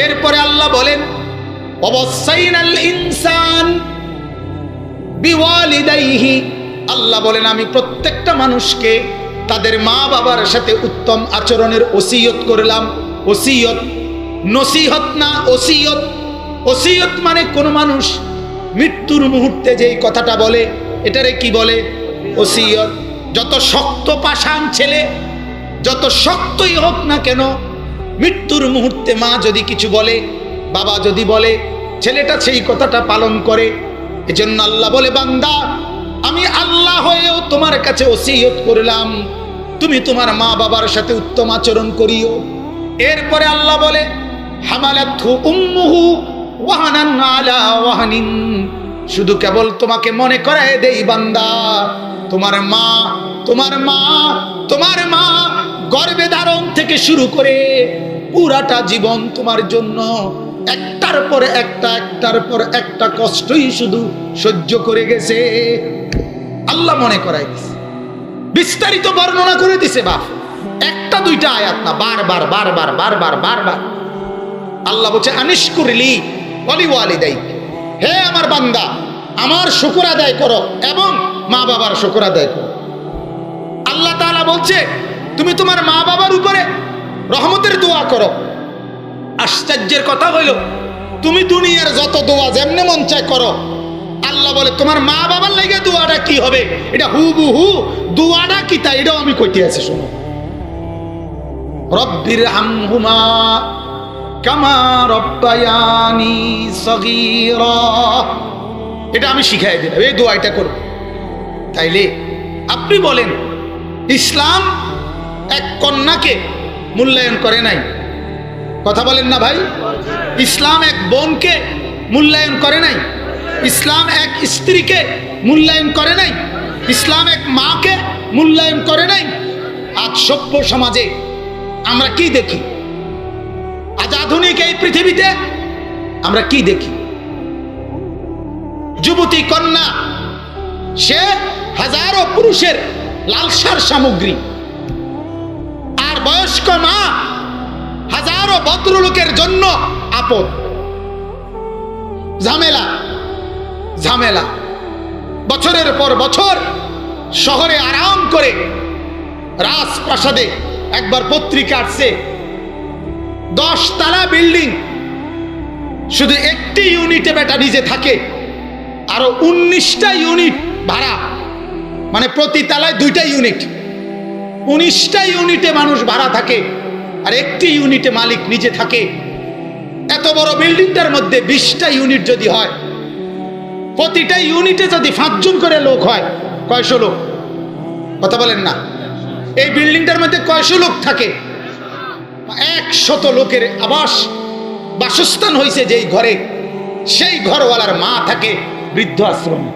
এরপরে আল্লাহ বলেন ওয়াসাইনাল ইনসান বিওয়ালিদাইহি, আল্লাহ বলেন আমি প্রত্যেকটা মানুষকে তাদের মা বাবার সাথে উত্তম আচরণের ওসিয়ত করলাম। ওসিয়ত, নসিহত না, ওসিয়ত। ওসিয়ত মানে কোন মানুষ মৃত্যুর মুহূর্তে যেই কথাটা বলে এটারে কি বলে? ওসিয়ত। যত শক্ত পাষাণ ছেলে, যত শক্তই হোক না কেন, মৃত্যুর মুহূর্তে মা যদি কিছু বলে, বাবা যদি বলে, ছেলেটা সেই কথাটা পালন করে। এজন্য আল্লাহ বলে বান্দা আমি আল্লাহ হয়েও তোমার কাছে ওসিয়ত করলাম তুমি তোমার মা বাবার সাথে উত্তম আচরণ করিও। এরপরে আল্লাহ বলে হামালাতহু উম্মুহু ওয়াহানান আলা ওয়াহানিন, শুধু কেবল তোমাকে মনে করায় দেই বান্দা তোমার মা গর্ভে ধারণ থেকে শুরু করে পুরাটা জীবন তোমার জন্য একটার পর একটা কষ্টই শুধু সহ্য করে গেছে। আল্লাহ মনে করাই দিছে, বিস্তারিত বর্ণনা করে দিছে। বাপ একটা দুইটা আয়াত না, বারবার বারবার বারবার বারবার আল্লাহ বলছে আনিশকুরলি ওয়ালি ওয়ালিদাইক, হে আমার বান্দা আমার শুকর আদায় করো এবং মা বাবার শুকর আদায় করো। আল্লাহ তাআলা বলছে তুমি তোমার মা বাবার উপরে রহমতের দোয়া করো। আশ্চর্যের কথা হইল তুমি দুনিয়ার যত দোয়া যেমনে মন চায় করো, আল্লাহ বলে তোমার মা বাবার লাগে দোয়াটা কি হবে, এটা হুবহু দোয়াটা কি তা এটাও আমি কইতে আছি। শোনো, রব্বির হামহুমা কামা রব্বায়ানি সগীরা, এটা আমি শিখাই দিলাম, এই দোয়াটা করো। তাইলে আপনি বলেন ইসলাম এক কন্যাকে মূল্যায়ন করে নাই? কথা বলেন না ভাই? ইসলাম এক বোনকে মূল্যায়ন করে নাই? ইসলাম এক স্ত্রীকে মূল্যায়ন করে নাই? ইসলাম এক মাকে মূল্যায়ন করে নাই? আজ সভ্য সমাজে আমরা কি দেখি? আজ আধুনিক এই পৃথিবীতে আমরা কি দেখি? যুবতী কন্যা সে হাজারো পুরুষের লালসার সামগ্রী, আর বয়স্ক মা হাজারো ভদ্রলোকের জন্য আপদ। ঝামেলা ঝামেলা, বছরের পর বছর শহরে আরাম করে রাজপ্রাসাদে একবার পত্রিকা আসছে, 10 তলা বিল্ডিং, শুধু একটি ইউনিটে বেটা নিজে থাকে, আরো 19টা ইউনিট ভাড়া, মানে প্রতি তলায় 2টা ইউনিট, 19টা ইউনিটে মানুষ ভাড়া থাকে, আর একটি ইউনিটে মালিক নিজে থাকে। এত বড় বিল্ডিংটার মধ্যে 20টা ইউনিট যদি হয়, প্রতিটা ইউনিটে যদি 5 জন করে লোক হয়, কয়শো লোক? কথা বলেন না। এই বিল্ডিংটার মধ্যে কয়শো লোক থাকে? 100 লোকের আবাস বাসস্থান হয়েছে যেই ঘরে, সেই ঘরওয়ালার মা থাকে বৃদ্ধ আশ্রমে।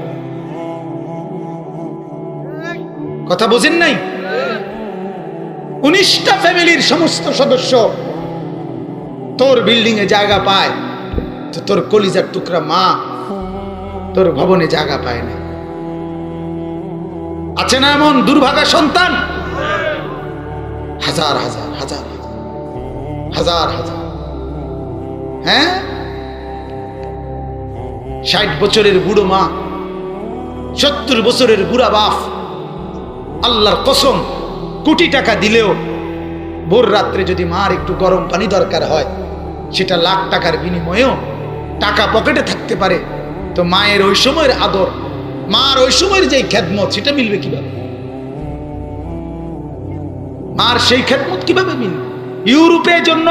কথা বোঝেন নাই? 19টা ফ্যামিলির সমস্ত সদস্য তোর বিল্ডিং এ জায়গা পায়, তো তোর কলিজার টুকরা মা তোর ভবনে জায়গা পায় না। আছে না এমন দুর্ভাগা সন্তান? হাজার হাজার হাজার হাজার হাজার। হ্যাঁ, 60 বছরের বুড়ো মা, 70 বছরের বুড়া বাপ, আল্লাহর কসম কোটি টাকা দিলেও ভোর রাত্রে যদি মার একটু গরম পানি দরকার হয়, সেটা লাখ টাকার বিনিময়েও টাকা পকেটে থাকতে পারে, তো মায়ের ওই সময়ের আদর, মার ওই সময়ের যে খেদমত, সেটা মিলবে কিভাবে? মার সেই খেদমত কিভাবে মিলবে? ইউরোপের জন্য,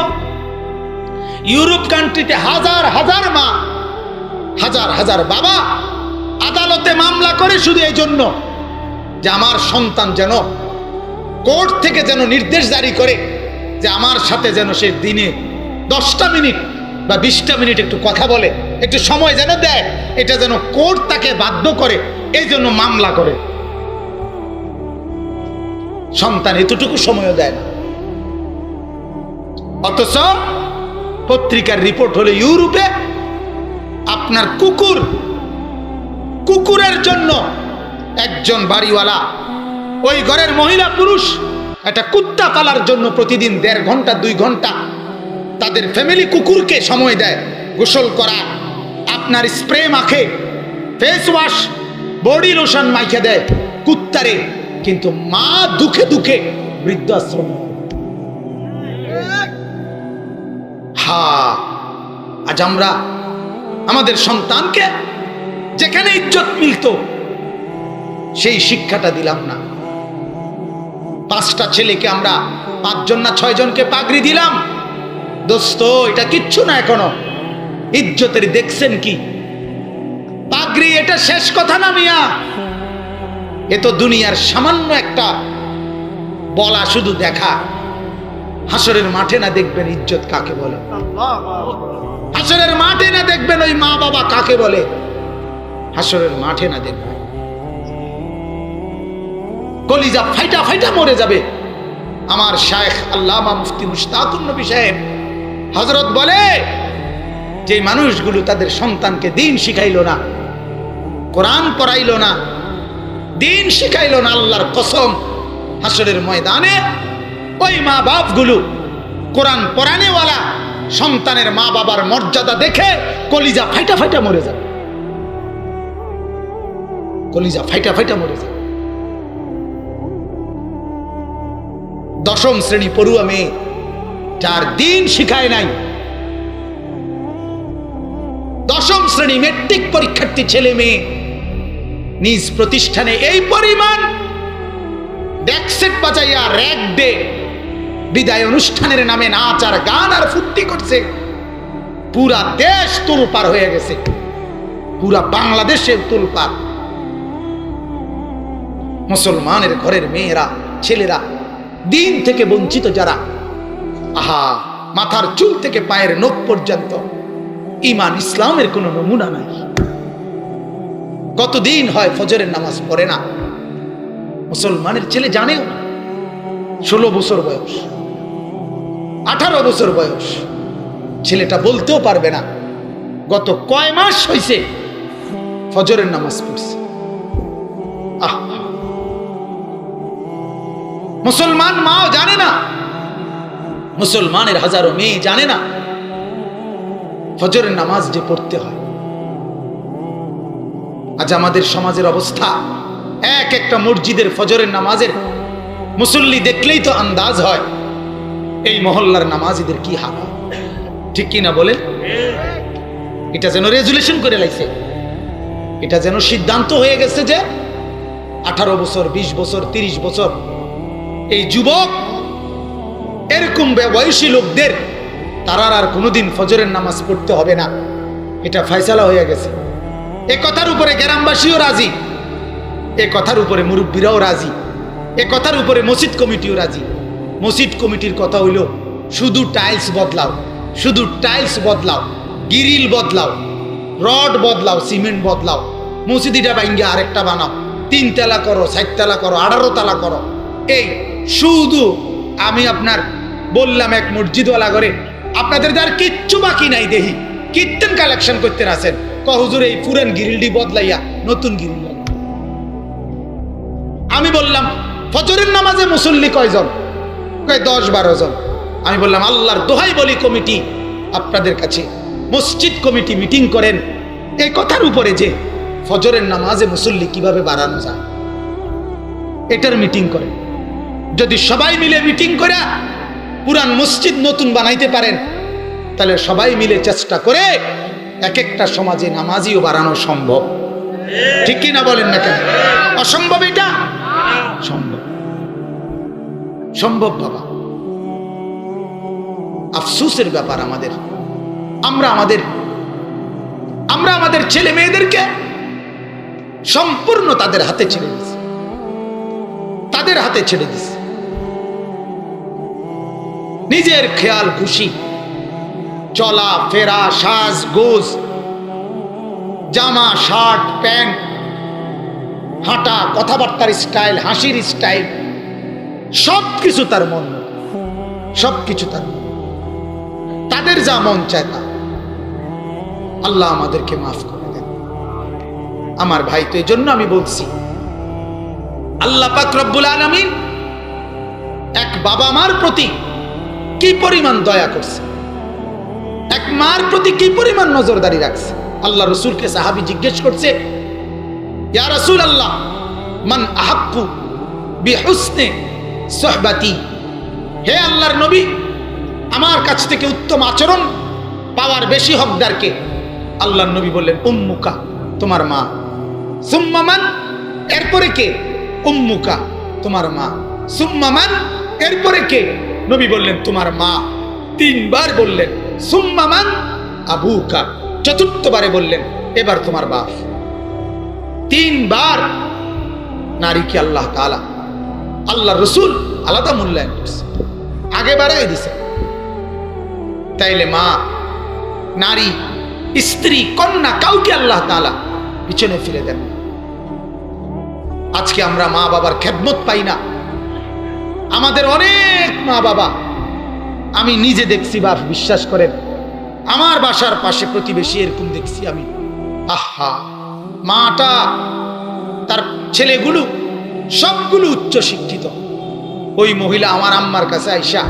ইউরোপ কান্ট্রিতে হাজার হাজার মা, হাজার হাজার বাবা আদালতে মামলা করে শুধু এই জন্য যে আমার সন্তান যেন, কোর্ট থেকে যেন নির্দেশ জারি করে যে আমার সাথে যেন সে দিনে 10টা মিনিট বা 20টা মিনিট একটু কথা বলে, একটু সময় যেন দেয়, এটা যেন কোর্ট তাকে বাধ্য করে, এই জন্য মামলা করে। সন্তান এতটুকু সময়ও দেয় না। অথচ পত্রিকার রিপোর্ট হলো ইউরোপে আপনার কুকুরের জন্য একজন বাড়িওয়ালা ওই ঘরের মহিলা পুরুষ একটা কুত্তা পালার জন্য প্রতিদিন 1.5 ঘন্টা 2 ঘন্টা তাদের ফ্যামিলি কুকুরকে সময় দেয়, গোসল করা, আপনার স্প্রে মাখে, ফেস ওয়াশ, বডি লোশন মাইখে দেয় কুত্তারে, কিন্তু মা দুঃখে দুঃখে বৃদ্ধাশ্রম। আজ আমরা আমাদের সন্তানকে যেখানে ইজ্জত মিলত সেই শিক্ষাটা দিলাম না। 5টা ছেলেকে আমরা 5 জন না 6 জনকে পাগড়ি দিলাম। দোস্ত, এটা কিচ্ছু না, এখনো ইজ্জতের দেখছেন কি? পাগড়ি এটা শেষ কথা না মিয়া, এ তো দুনিয়ার সামান্য একটা বলা, শুধু দেখা। হাসরের মাঠে না দেখবেন ইজ্জত কাকে বলে, হাসরের মাঠে না দেখবেন ওই মা বাবা কাকে বলে, হাসরের মাঠে না দেখবেন। কলিজা ফাইটা ফাইটা মরে যাবে। আমার শায়েখ আল্লামা মুফতি মুশতাকুন নবী সাহেব হযরত বলে, যে মানুষগুলো তাদের সন্তানকে দ্বীন শিখাইলো না, কোরআন পড়াইলো না, দ্বীন শিখাইলো না, আল্লাহর কসম হাসরের ময়দানে ওই মা বাপগুলো কোরআন পড়ানেওয়ালা সন্তানের মা বাবার মর্যাদা দেখে কলিজা ফাইটা ফাইটা মরে যাবে, কলিজা ফাইটা ফাইটা মরে যাবে। 10ম শ্রেণী পড়ুয়া মেয়ে, যার দ্বীন শিখায় নাই, 10ম শ্রেণী মেট্রিক পরীক্ষার্থী ছেলে মেয়ে নিজ প্রতিষ্ঠানে এই পরিমাণ ডেকসেট বাজাইয়া র‍্যাক ডে বিদায় অনুষ্ঠানের নামে নাচ আর গান আর ফুর্তি করছে। পুরা দেশ তোলপার হয়ে গেছে, পুরা বাংলাদেশে তোলপার। মুসলমানের ঘরের মেয়েরা, ছেলেরা, দিন থেকে বঞ্চিত যারা, আহা, মাথার চুল থেকে পায়ের নখ পর্যন্ত ঈমান ইসলামের কোনো নমুনা নাই। কতদিন হয় ফজরের নামাজ পড়ে না, মুসলমানের ছেলে জানেও না। 16 বছর বয়স, 18 বছর বয়স। ছেলেটা বলতেও পারবে না গত কয় মাস হয়েছে ফজরের নামাজ পড়ছে। মুসলমান মাও জানে না, মুসলমানের হাজারো মেয়ে জানে না ফজরের নামাজ যে পড়তে হয়। আজ আমাদের সমাজের অবস্থা, এক একটা মসজিদের ফজরের নামাজের মুসল্লি দেখলেই তো আন্দাজ হয় এই মহল্লার নামাজিদের কি হাল। ঠিক কি না বলে? এটা যেন রেজুলেশন করে লাইছে, এটা যেন সিদ্ধান্ত হয়ে গেছে যে 18 বছর, 20 বছর, 30 বছর এই যুবক, এরকম বয়সী লোকদের তারা আর কোনোদিন ফজরের নামাজ পড়তে হবে না। এটা ফয়সালা হয়ে গেছে। এ কথার উপরে গ্রামবাসীও রাজি, এ কথার উপরে মুরব্বীরাও রাজি, এ কথার উপরে মসজিদ কমিটিও রাজি। মসজিদ কমিটির কথা হইল শুধু টাইলস বদলাও, শুধু টাইলস বদলাও, গিরিল বদলাও, রড বদলাও, সিমেন্ট বদলাও, মসজিদটা ভাঙ্গে আরেকটা বানাও, 3 তলা করো, 4 তলা করো, 18 তলা করো। এই শুধু আমি আপনার বললাম এক মসজিদওয়ালা করে আপনাদের যার কিচ্ছু বাকি নাই, দেখি কীর্তন কালেকশন করতে আসেন, হুজুর এই পুরান গিরিলটি বদলাইয়া নতুন গিরিল। আমি বললাম ফজরের নামাজে মুসল্লি কয়জন? কয় 10-12 জন। আমি বললাম আল্লাহর দোহাই বলি কমিটি, আপনাদের কাছে মসজিদ কমিটি মিটিং করেন এই কথার উপরে যে ফজরের নামাজে মুসল্লি কিভাবে বাড়ানো যায়, এটার মিটিং করেন। যদি সবাই মিলে মিটিং করে পুরান মসজিদ নতুন বানাইতে পারেন, তাহলে সবাই মিলে চেষ্টা করে এক একটা সমাজে নামাজিও বাড়ানো সম্ভব। ঠিক কি না বলেন না কেন? অসম্ভব? এটা সম্ভব, সম্ভব বাবা। আফসোসের ব্যাপার আমাদের, আমরা আমাদের ছেলে মেয়েদেরকে সম্পূর্ণ তাদের হাতে ছেড়ে দিছি, তাদের হাতে ছেড়ে দিছি। নিজের খেয়াল খুশি চলা ফেরা, সাজ গোজ, জামা শার্ট প্যান্ট, হাঁটা, কথাবার্তার স্টাইল, হাসির স্টাইল, সবকিছু তার মন, সবকিছু তার মন, তাদের যা মন চায় তা। আল্লাহ আমাদেরকে মাফ করে দেন। আমার ভাই, তো এই জন্য আমি বলছি আল্লাহ পাক রব্বুল আলামিন এক বাবা মার প্রতি কি পরিমাণ দয়া করছে, এক মার প্রতি কি পরিমাণ নজরদারি রাখছে। আল্লাহ রসুলকে সাহাবী জিজ্ঞেস করছে, ইয়া রাসূলুল্লাহ মান আহাক্কু বিহুসনি সুহবাতি, হে আল্লাহর নবী, আমার কাছ থেকে উত্তম আচরণ পাওয়ার বেশি হকদার কে? আল্লাহর নবী বললেন উম্মুকা, তোমার মা। সুম্মা মান, এরপরে কে? উম্মুকা, তোমার মা। সুম্মা মান, এরপরে কে? নবী বললেন তোমার মা। 3 বার বললেন সুম্মা মান, আবুকা। চতুর্থবারে বললেন এবার তোমার বাপ। 3 বার নারীকে আল্লাহ তাআলা, আল্লাহ রসুল আলাদা মূল্যায়ন করছে, আগে বাড়াই দিছে। তাইলে মা, নারী, স্ত্রী, কন্যা, কাউকে আল্লাহ তাআলা পিছনে ফেলে দেন। আজকে আমরা মা বাবার খেদমত পাই না। আমাদের অনেক মা বাবা, আমি নিজে দেখছি বাপ, বিশ্বাস করেন, আমার বাসার পাশে প্রতিবেশী এরকম দেখছি আমি। আহা, মাটা, তার ছেলেগুলো সবগুলো উচ্চ শিক্ষিত। ওই মহিলা আমার আম্মার কাছে আইসা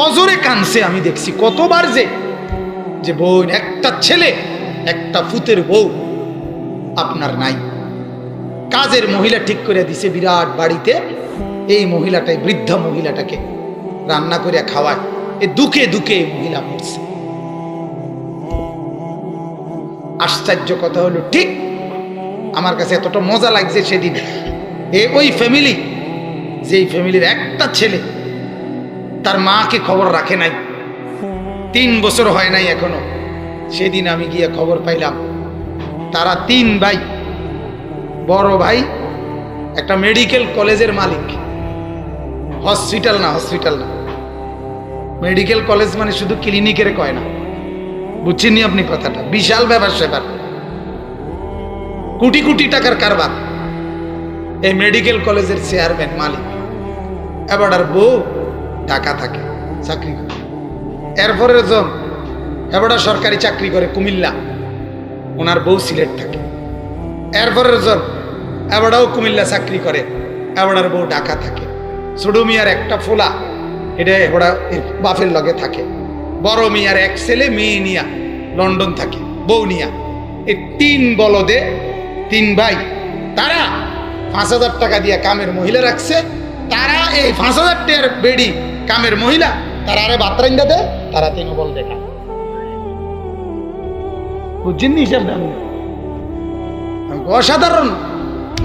অজরে কানছে, আমি দেখছি কতবার যে বোন, একটা ছেলে, একটা ফুতের বউ আপনার নাই। কাজের মহিলা ঠিক করে দিছে বিরাট বাড়িতে, এই মহিলাটাই, বৃদ্ধা মহিলাটাকে রান্না করে খাওয়ায়। এ দুঃখে দুঃখে এই মহিলা মরছে। আশ্চর্য কথা হলো, ঠিক আমার কাছে এতটা মজা লাগছে সেদিন, ওই ফ্যামিলি, যেই ফ্যামিলির একটা ছেলে তার মাকে খবর রাখে নাই, 3 বছর হয় নাই এখনো। সেদিন আমি গিয়ে খবর পাইলাম তারা 3 ভাই, বড় ভাই একটা মেডিকেল কলেজের মালিক, হসপিটাল না, মেডিকেল কলেজ মানে শুধু ক্লিনিকের কয় না, বুঝছেননি আপনি কথাটা? বিশাল ব্যাপার স্যাপার, কোটি কোটি টাকার কারবার। এই মেডিকেল কলেজের চেয়ারম্যান, মালিক, এবার বউ ঢাকা থাকে, চাকরি করে। এরপরে জন এবার সরকারি চাকরি করে কুমিল্লা, ওনার বউ সিলেট থাকে। এরপরের জন এবারও কুমিল্লা চাকরি করে, এবার বউ ঢাকা থাকে। ছোট মিয়ার একটা ফোলা, এটা এবার বাপের লগে থাকে। বড় মিয়ার এক ছেলে মেয়ে নিয়া লন্ডন থাকে, বউ নিয়া। এই 3 বলদে 3 ভাই, তারা 5,000 টাকা দিয়ে কামের মহিলা রাখছে। তারা এই 5,000 টাকার বেডি কামের মহিলা, তারা আরে বাতরাইন্দা দেয়, তারা 3 বল দেখা। বুঝছেন নি হিসাব? অসাধারণ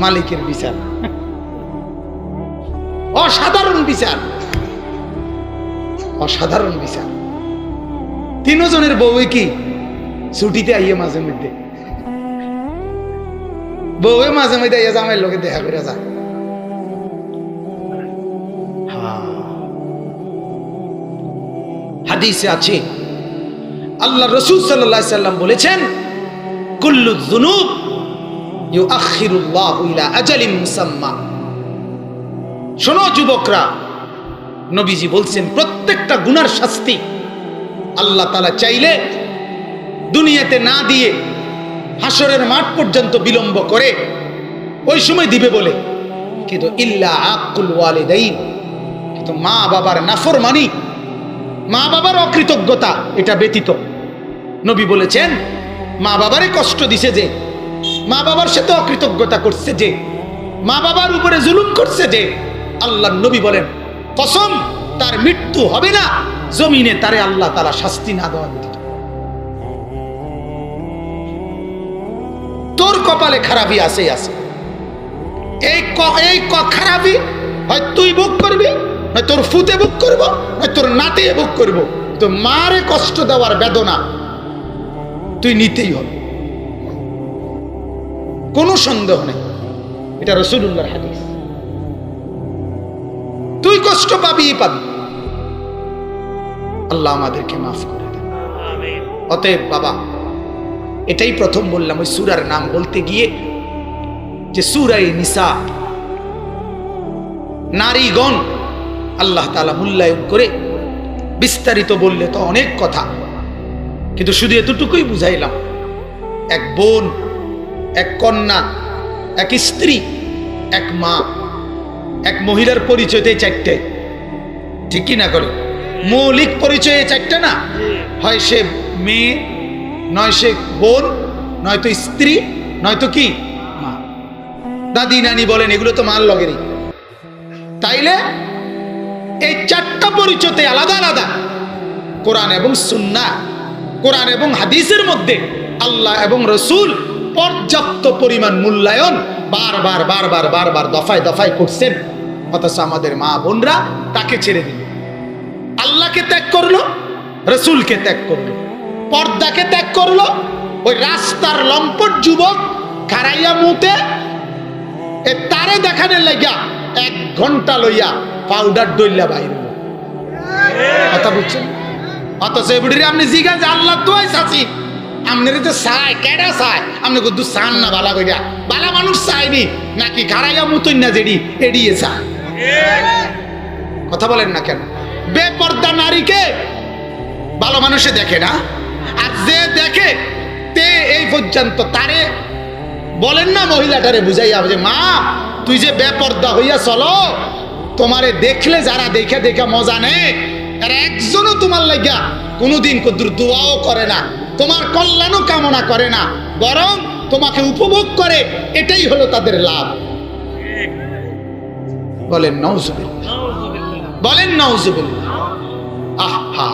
মালিকের বিচার, অসাধারণ বিচার, অসাধারণ বিচার। 3 জনের বউ কি ছুটিতে আইয়ে মাঝে মধ্যে, বউয়ে মাঝে মধ্যে আইয়া জামাইয়ের লোকে দেখা করে যা। হাদিসে আছে আল্লাহ রাসূল সাল্লাল্লাহু আলাইহি সাল্লাম বলেছেন, কুল্লু যুনুব ইউআখিরুল্লাহু ইলা আজালিন মুসাম্মা। শোনো যুবকরা, নবীজি বলছেন প্রত্যেকটা গুনার শাস্তি আল্লাহ তাআলা চাইলে দুনিয়াতে না দিয়ে হাসরের মাঠ পর্যন্ত বিলম্ব করে ওই সময় দিবে বলে। কিন্তু ইল্লা আকুল ওয়ালিদাইন, কিন্তু মা বাবার নাফরমানি, মা বাবার অকৃতজ্ঞতা, এটা ব্যতীত নবী বলেছেন মা বাবারে কষ্ট দিছে যে, মা বাবার সাথে অকৃতজ্ঞতা করছে যে, মা বাবার উপরে জুলুম করছে যে, আল্লাহর নবী বলেন কসম তার মৃত্যু হবে না জমিনে তারে আল্লাহ তাআলা শাস্তি না দেওয়া ব্যতীত। তোর কপালে খারাপই আছে, এই খারাপই হয় তুই ভোগ করবি, হয় তোর ফুতে ভোগ করবো, হয় তোর নাতে ভোগ করবো। তো মারে কষ্ট দেওয়ার বেদনা তুই নিতেই হবে, কোনো সন্দেহ নেই। এটা রাসূলুল্লাহর হাদিস। তুই কষ্ট পাবি পাবি, আল্লাহ আমাদেরকে মাফ করে দেন। অতএব বাবা, এটাই প্রথম বললাম ওই সূরার নাম বলতে গিয়ে, যে সূরা নিসা, নারীগণ আল্লাহ তাআলা মূল্যায়ন করে। বিস্তারিত বললে তো অনেক কথা, কিন্তু শুধু এতটুকুই বুঝাইলাম। এক বোন, এক কন্যা, এক স্ত্রী, এক মা, এক মহিলার পরিচয়তে 4টে, ঠিক কি না? করে মৌলিক পরিচয়ে 4টে না? হয় সে মেয়ে, নয় সে বোন, নয়তো স্ত্রী, নয়তো কি মা। দাদি নানি বলেন, এগুলো তো মার লগেরই। তাইলে এই 4টা পরিচয়তে আলাদা আলাদা কোরআন এবং সুন্নাহ, কোরআন এবং হাদিসের মধ্যে আল্লাহ এবং রাসূল পর্যাপ্ত পরিমাণ মূল্যায়ন বারবার বারবার বারবার দফায় দফায় করছেন। অথচ আমাদের মা বোনরা তাকে ছেড়ে দিল, আল্লাহকে ত্যাগ করলো, রাসূলকে ত্যাগ করলো, পর্দাকে ত্যাগ করলো। ওই রাস্তার লম্পট যুবক খারাইয়া মুতে তারে দেখানোর লাগিয়া 1 ঘন্টা লইয়া পাউডার ডইলা বাইরে, কথা বুঝছেন? অথচ এবারে আপনি জিজ্ঞাসা যে আল্লাহ তো চাচি আপনার তো চাই, কেডা চাই? আপনি কিন্তু চান না বালা কইরা, বালা মানুষ চাইনি নাকি খারাইয়া মুতই না যেডি এড়িয়ে চায়? কথা বলেন না কেন? বেপর্দা নারীকে ভালো মানুষে দেখে না, আর যে দেখে তে এই পর্যন্ত তারে বলেন না মহিলাটারে বুঝাইয়া যে মা তুই যে বেপর্দা হইয়া চলো, তোমারে দেখলে যারা দেখে দেখে মজা নেয়, আর একজনও তোমার লাগিয়া কোনোদিন কদ্দুর দোয়াও করে না, তোমার কল্যাণও কামনা করে না, বরং তোমাকে উপভোগ করে, এটাই হলো তাদের লাভ। বলেন নাউজুবিল্লাহ, বলেন নাউজুবিল্লাহ। আহা,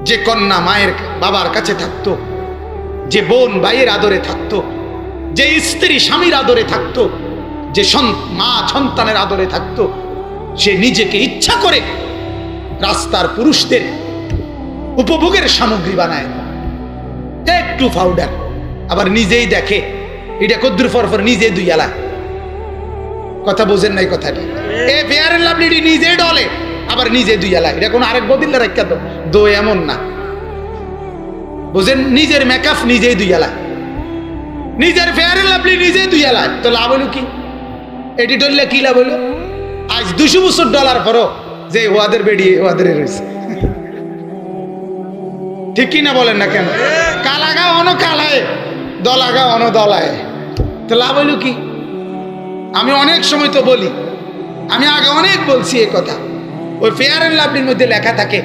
যে কন্যা মায়ের বাবার কাছে থাকতো, যে বোন ভাইয়ের আদরে থাকতো, যে স্ত্রী স্বামীর আদরে থাকতো, যে মা সন্তানের আদরে থাকতো, সে নিজেকে ইচ্ছা করে রাস্তার পুরুষদের উপভোগের সামগ্রী বানায়। একটু পাউডার, আবার নিজেই দেখে এটা কদ্দুর ফরফর, নিজে দুইয়ালা। কথা বোঝেন নাই কথাটি? এ ফেয়ার এন্ড লাভলি নিজে ডলে, আবার নিজে দুইয়ালা। এটা কোনো আরেক বদিল্লা রাখা তো দো, এমন না, বুঝেন? নিজের মেকআপ নিজেই দুইয়ালা, নিজের ফেয়ার এন্ড লাভলি নিজেই দুইয়ালা। তো লাভ হলো কি? এটি ডললে কি লাভ হলো? আজ 200 বছর ডলার পরও যে ওয়াদের বেরিয়ে ওয়াদের রয়েছে। ঠিক কিনা বলেন না কেন? কালাগা অন কালায়, দলাগা অন দলায়, তো লাভ হইল কি? আমি অনেক সময় তো বলি, আমি আগে অনেক বলছি এই কথা, ওই ফেয়ার অ্যান্ড লাভলির মধ্যে লেখা থাকে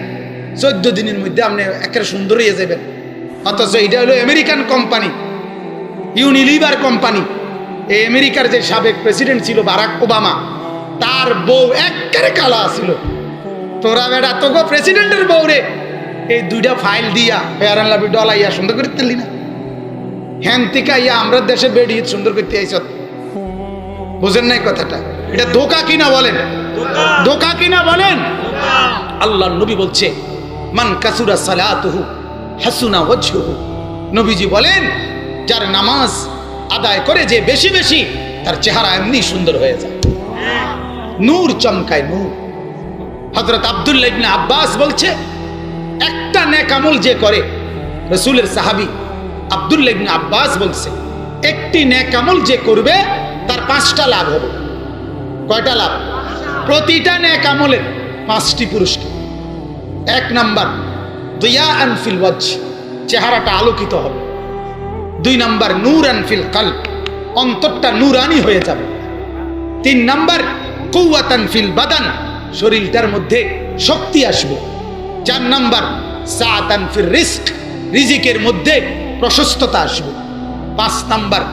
14 দিনের মধ্যে আপনি একটা সুন্দর হয়ে যাবেন, অথচ এটা হলো আমেরিকান কোম্পানি, ইউনিলিভার কোম্পানি। এই আমেরিকার যে সাবেক প্রেসিডেন্ট ছিল বারাক ওবামা, তার বউ একেবারে কালা ছিল। তোরা বেটা তোকে প্রেসিডেন্টের বউ রে এই 2টা ফাইল দিয়া ফেয়ার অ্যান্ড লাভলি ডলাইয়া সুন্দর করে দিলি না, হ্যান থেকে ইয়া আমরা দেশে বেরিয়ে সুন্দর করতে আইস। বুঝেন নাই কথাটা? এটা ধোকা কিনা বলেন, ধোকা কিনা বলেন? আল্লাহ নবী বলছে মান কাসুরা সালাতুহু হাসুনা ওয়াজহুহু। নবীজি বলেন যার নামাজ আদায় করে যে বেশি বেশি, তার চেহারা এমনি সুন্দর হয়ে যায়, নূর চমকায় নূর। হযরত আব্দুল্লাহ ইবনে আব্বাস বলছে একটা নেক আমল যে করে, রাসূলের সাহাবী আব্দুল্লাহ ইবনে আব্বাস বলছে একটি নেক আমল যে করবে তার 5টা লাভ হবে। কয়টা লাভ? প্রতিটা নেক আমলের 5টি পুরস্কার। 1 নাম্বার দিয়াআন ফিল ওয়াজ, চেহারাটা আলোকিত হবে। 2 নাম্বার নূরান ফিল কলব, অন্তরটা নূরানি হয়ে যাবে। 3 নাম্বার কুওয়াতান ফিল বাদান, শরীরটার মধ্যে শক্তি আসবে। 4 নাম্বার সাআতান ফির রিজক, রিজিকের মধ্যে প্রশস্ততা আসবে। 5 নাম্বার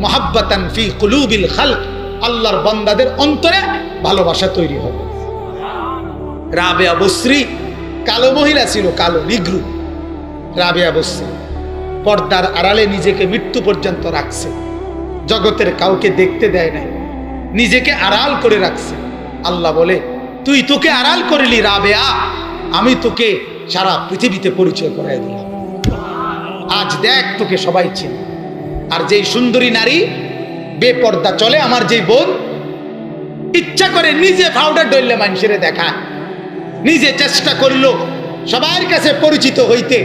মুহাব্বাতান ফি কুলুবিল খালক, আল্লাহর বান্দাদের অন্তরে ভালোবাসা তৈরি হবে। রাবেয়া বসরি কালো মহিলা ছিল, কালো নিগ্রু। রাবেয়া বসরি পর্দার আড়ালে নিজেকে মৃত্যু পর্যন্ত রাখছে, জগতের কাউকে দেখতে দেয় নাই, নিজেকে আড়াল করে রাখছে। আল্লাহ বলে তুই তোকে আড়াল করলি রাবেয়া, আমি তোকে সারা পৃথিবীতে পরিচয় করাই দিলাম। আজ দেখ তোকে সবাই চিনে। আর যেই সুন্দরী নারী বেপর্দা চলে, আমার যেই বোন ইচ্ছা করে নিজে পাউডার ডললে মানুষের দেখায়, নিজে চেষ্টা করলো সবার কাছে পরিচিত হইতে,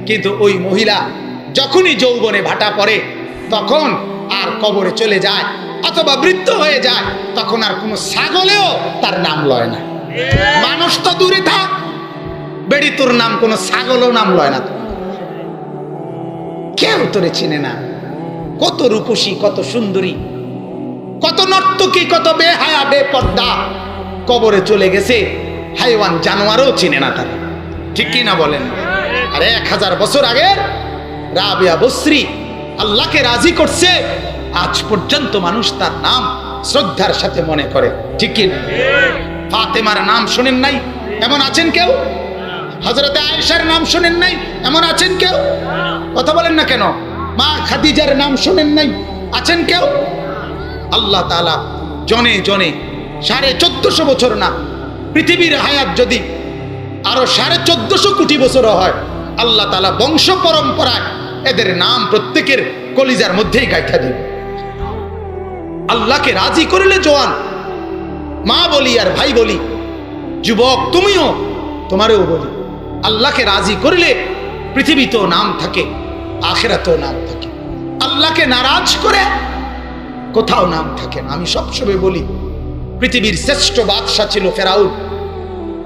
কিন্তু ওই মহিলা যখনই যৌবনে ভাটা পড়ে তখন আর কবরে চলে যায় অথবা বৃদ্ধ হয়ে যায়, তখন আর কোনো ছাগলেও তার নাম লয় না। মানুষ তো দূরে থাক, বেড়ি তোর নাম কোনো ছাগলও নাম লয় না, কেউ তোরে চিনে না। কত রূপসী, কত সুন্দরী, কত নর্তকী, কত বেহায়া বেপর্দা কবরে চলে গেছে, হাইওয়ান জানোয়ারও চিনে না তারা। ঠিক কি না বলেন? আর 1000 বছর আগে রাবেয়া বসরি আল্লাহকে রাজি করছে, আজ পর্যন্ত মানুষ তার নাম শ্রদ্ধার সাথে মনে করে। ঠিক কি না? ফাতেমার নাম শোনেন নাই? এমন আছেন কেউ? হযরতে আয়েশার নাম শোনেন নাই? এমন আছেন কেউ? কথা বলেন না কেন? মা খাদিজার নাম শোনেন নাই? আছেন কেউ? আল্লাহ তাআলা জনে জনে 1450 বছর না, পৃথিবীর হায়াত যদি আরো 1450 কোটি বছর হয়, আল্লাহ তাআলা বংশ পরম্পরায় এদের নাম প্রত্যেকের কলিজার মধ্যেই গাইথা দিবে। আল্লাহকে রাজি করলে জওয়ান, মা বলি আর ভাই বলি, যুবক তুমিও, তোমারও বলি, আল্লাহকে রাজি করলে পৃথিবীতেও নাম থাকে, আখিরাতেও নাম থাকে। আল্লাহকে নারাজ করে কোথাও নাম থাকে না। আমি সবসময় বলি পৃথিবীর শ্রেষ্ঠ বাদশা ছিল ফেরাউন,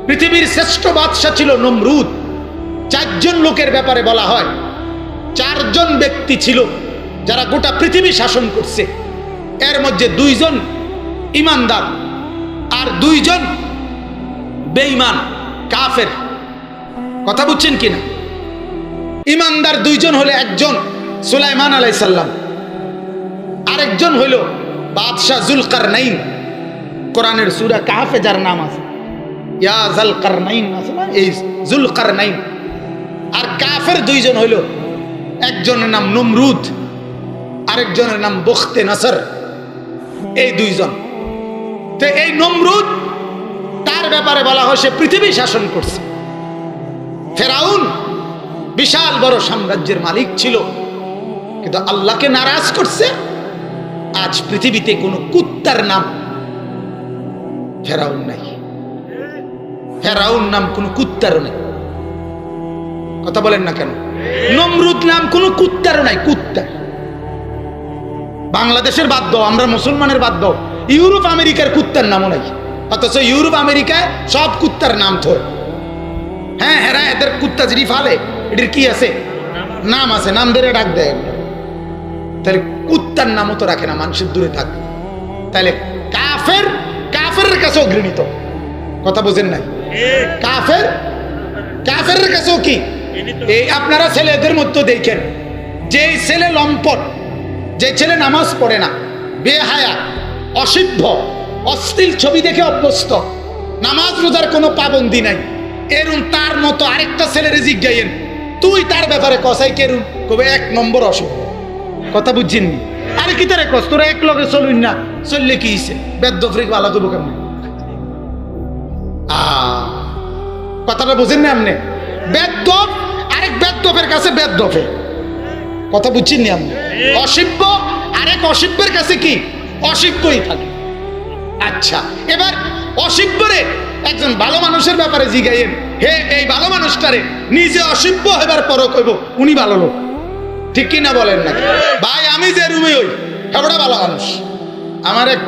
পৃথিবীর শ্রেষ্ঠ বাদশা ছিল নমরুদ। 4 জন লোকের ব্যাপারে বলা হয়, 4 জন ব্যক্তি ছিল যারা গোটা পৃথিবী শাসন করছে। এর মধ্যে 2 জন ইমানদার আর 2 জন বেঈমান কাফের। কথা বুঝছেন কিনা? ইমানদার 2 জন হলো, একজন সুলাইমান আলাইহিস সালাম, আরেকজন হইল বাদশাহ জুলকারনাইন। কোরআনের সূরা কাহফে যার নাম আছে, ইয়া যুলকারনাইন আছে না, এই জুলকারনাইন। আর কাফের 2 জন হইল, একজনের নাম নমরুদ, আরেকজনের নাম বখতে নসর। এই 2 জন। তো এই নমরুদ, তার ব্যাপারে বলা হয় সে পৃথিবী শাসন করছে। ফেরাউন বিশাল বড় সাম্রাজ্যের মালিক ছিল, কিন্তু আল্লাহকে নারাজ করছে। আজ পৃথিবীতে কোন কুত্তার নাম ফেরাউন নাই, ফেরাউন নাম কোন কুত্তারও নাই। কথা বলেন না কেন? নমরুদ নাম কোন কুত্তারও নাই, কুত্তা। বাংলাদেশের বাদ দাও, আমরা মুসলমানের বাদ দাও, ইউরোপ আমেরিকার কুত্তার নামও নাই। অথচ ইউরোপ আমেরিকায় সব কুত্তার নাম ধরে। হ্যাঁ হ্যাঁ, এদের কুত্তা যদি ফালে এটির কি আছে, নাম আছে, নাম ধরে ডাক দেয়। তাহলে কুত্তার নামও তো রাখে না, মানুষের দূরে থাক। তাহলে কাফের, কাফেরের কাছেও ঘৃণিত। কথা বোঝেন নাই? কাফের, কাফেরের কাছেও কি? এই আপনারা ছেলেদের মধ্যে দেখেন, যে ছেলে লম্পট, যে ছেলে নামাজ পড়ে না, বেহায়া, অসিদ্ধ, অশ্লীল ছবি দেখে অভ্যস্ত, নামাজ রোজার কোনো পাবন্দি নাই, এরুন তার মতো আরেকটা ছেলের জিজ্ঞাইন, তুই তার ব্যাপারে কসাই কেরুন, কবে 1 নম্বর অসুখ। কথা বুঝছেন? আরে কি তারে কস, তোরা এক লগে চলুন না, চললে কি হইছে? বেদ্য ফ্রিক ভালো করবো কেমন? কথাটা বুঝেন না আপনি? বেদ্যপ আরেক বেদ্যপের কাছে বেদ্যপে। কথা বুঝছেন না আপনি? অসিব্য আরেক অসিব্যের কাছে কি? অসিব্যই থাকে। আচ্ছা, এবার অসিব্যরে একজন ভালো মানুষের ব্যাপারে জিগাইয়েন, হে এই ভালো মানুষটারে নিজে অসিব্য হেবার পরও কইব উনি ভালো লোক। ঠিক কি না বলেন না ভাই? আমি যে রুমে হই হেবড়া ভালো মানুষ। আমার এক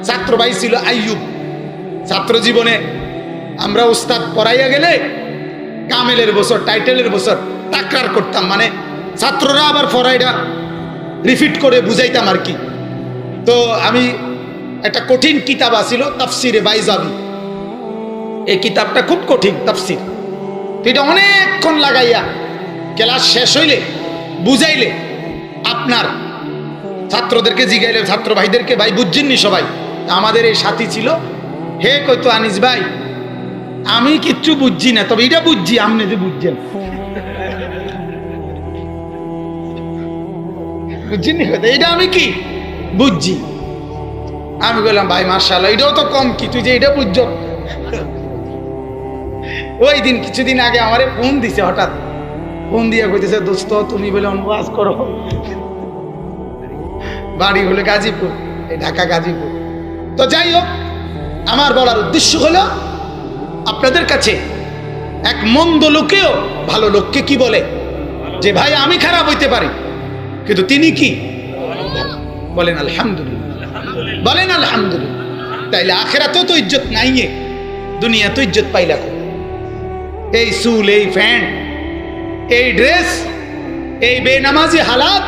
ছাত্র ভাই ছিল আইয়ুব। ছাত্র জীবনে আমরা উস্তাদ পড়াইয়া গেলে কামেলের বছর, টাইটেলের বছর তাকরার করতাম, মানে ছাত্ররা আবার পড়াইটা রিপিট করে বুঝাইতাম আর কি। তো আমি একটা কঠিন কিতাব আছিল তাফসিরে বাইজাবি, এই কিতাবটা খুব কঠিন তাফসির। এটা অনেকক্ষণ লাগাইয়া ক্লাস শেষ হইলে বুঝাইলে আপনার ছাত্রদেরকে জিগাইলে, ছাত্র ভাইদেরকে, ভাই বুঝছেননি সবাই? আমাদের এই সাথী ছিল, হে কইতো আনিস ভাই আমি কিচ্ছু বুঝছি না, তবে এটা বুঝছি আপনি যে বুঝছেন। বুঝছেন এটা আমি কি বুঝছি? আমি বললাম ভাই মাশাআল্লাহ, এটাও তো কম কি, তুই যে এটা বুঝছ। ওই দিন কিছুদিন আগে আমারে ফোন দিছে, হঠাৎ ফোন দিয়ে কইতেছে, দোস্ত তুমি বলে অনুবাদ করো, বাড়ি হলো গাজীপুর, এই ঢাকা গাজীপুর। তো যাই হোক, আমার বলার উদ্দেশ্য হলো আপনাদের কাছে এক মন্দ লোকেও ভালো লোককে কি বলে, যে ভাই আমি খারাপ হইতে পারি কিন্তু তিনি কি বলেন আলহামদুলিল্লাহ, বলেন আলহামদুলিল্লাহ। তাইলে আখিরাতেও তো ইজ্জত নাই, দুনিয়া তো ইজ্জত পাইলা। এই চুল, এই প্যান্ট, এই ড্রেস, এই বেনামাজি হালাত,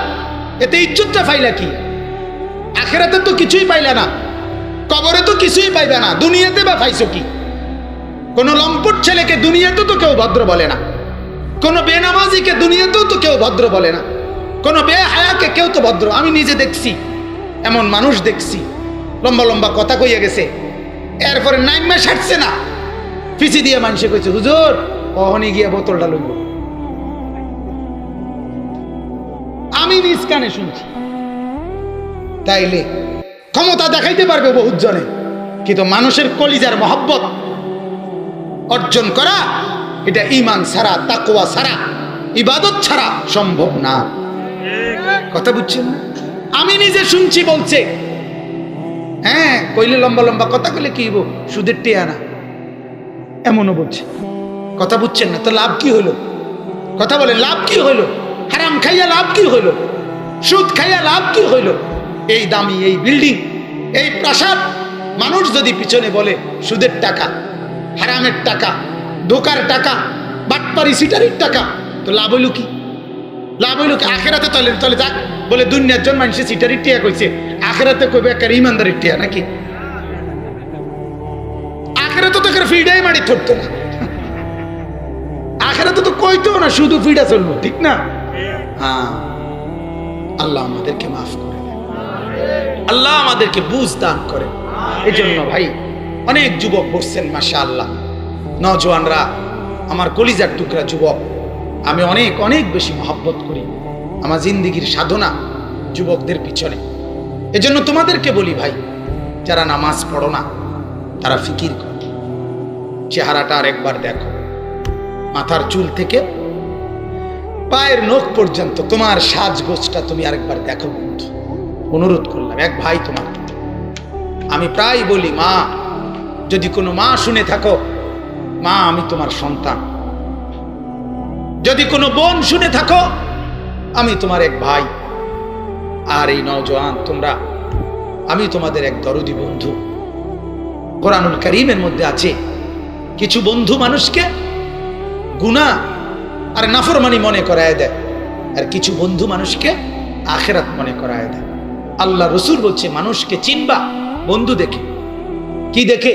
এতে ইজ্জতটা পাইলা কি? আখিরাতে তো কিছুই পাইলা না, কবরে তো কিছুই পাইবা না, দুনিয়াতে বা পাইছো কি? কোন লম্পট ছেলেকে দুনিয়াতেও তো কেউ ভদ্র বলে না, কোন বেনামাজিকে দুনিয়াতেও তো কেউ ভদ্র বলে না, কোন বেহায়াকে কেউ তো ভদ্র। আমি নিজে দেখছি, এমন মানুষ দেখছি লম্বা লম্বা কথা কইয়া গেছে, এরপরে নাইমা ছাড়ছে না, পিছি দিয়ে মানুষে কইছে হুজুর কখনই গিয়া বোতলটা লইব। আমি নিজ কানে শুনছি। তাইলে ক্ষমতা দেখাইতে পারবে বহুত জনে, কিন্তু মানুষের কলিজার মহব্বত অর্জন করা এটা ঈমান ছাড়া, তাকওয়া ছাড়া, ইবাদত ছাড়া সম্ভব না। কথা বুঝছেন? আমি নিজে শুনছি বলছে। হ্যাঁ কইলে লম্বা লম্বা কথা কইলে কি হইব, সুদের টেয়া না, এমনও বলছে। কথা বুঝছেন না? তো লাভ কি হইল? কথা বলে লাভ কি হইল? হারাম খাইয়া লাভ কি হইল? সুদ খাইয়া লাভ কি হইল? এই দামি এই বিল্ডিং, এই প্রাসাদ, মানুষ যদি পিছনে বলে সুদের টাকা, হারামের টাকা, ধোকার টাকা, বাটপারি সিটারির টাকা, তো লাভ হইল কি? লাভ হইল কি? আখেরাতে তলে তলে যাক বলে দুনিয়ার জন মানুষের সিটারির টিয়া কইছে, আখেরাতে কইবে একটা ইমানদারির টিয়া নাকি? আখেরাতে তো ফিডাই মারি ধরতো না, আখেরাতে তো কইতো না, শুধু ফিডা চলবো, ঠিক না? হ্যাঁ, আল্লাহ আমাদেরকে মাফ করে, আল্লাহ আমাদেরকে বুঝ দান করে। এই জন্য ভাই অনেক যুবক বসছেন মাশাআল্লাহ, নওজোয়ানরা, আমার কলিজার টুকরা যুবক, আমি অনেক অনেক বেশি মহব্বত করি। আমার জিন্দিগির সাধনা যুবকদের পিছনে। এজন্য তোমাদেরকে বলি ভাই, যারা নামাজ পড়ো না তারা ফিকির করো, চেহারাটা আর একবার দেখো, মাথার চুল থেকে পায়ের নখ পর্যন্ত তোমার সাজগোজটা তুমি আরেকবার দেখো বন্ধু। অনুরোধ করলাম এক ভাই তোমার। আমি প্রায় বলি, মা, যদি কোনো মা শুনে থাকো, মা আমি তোমার সন্তান। যদি কোনো বোন শুনে থাকো, আমি তোমার এক ভাই। আর এই নওজোয়ান তোমরা, আমি তোমাদের এক দরদি বন্ধু। কোরআনুল কারীমের মধ্যে আছে কিছু বন্ধু মানুষকে গুনাহ আর নাফরমানি মনে করায় দেয়, আর কিছু বন্ধু মানুষকে আখিরাত মনে করায় দেয়। আল্লাহ রসুল বলছে মানুষকে চিনবা বন্ধু দেখে। কি দেখে?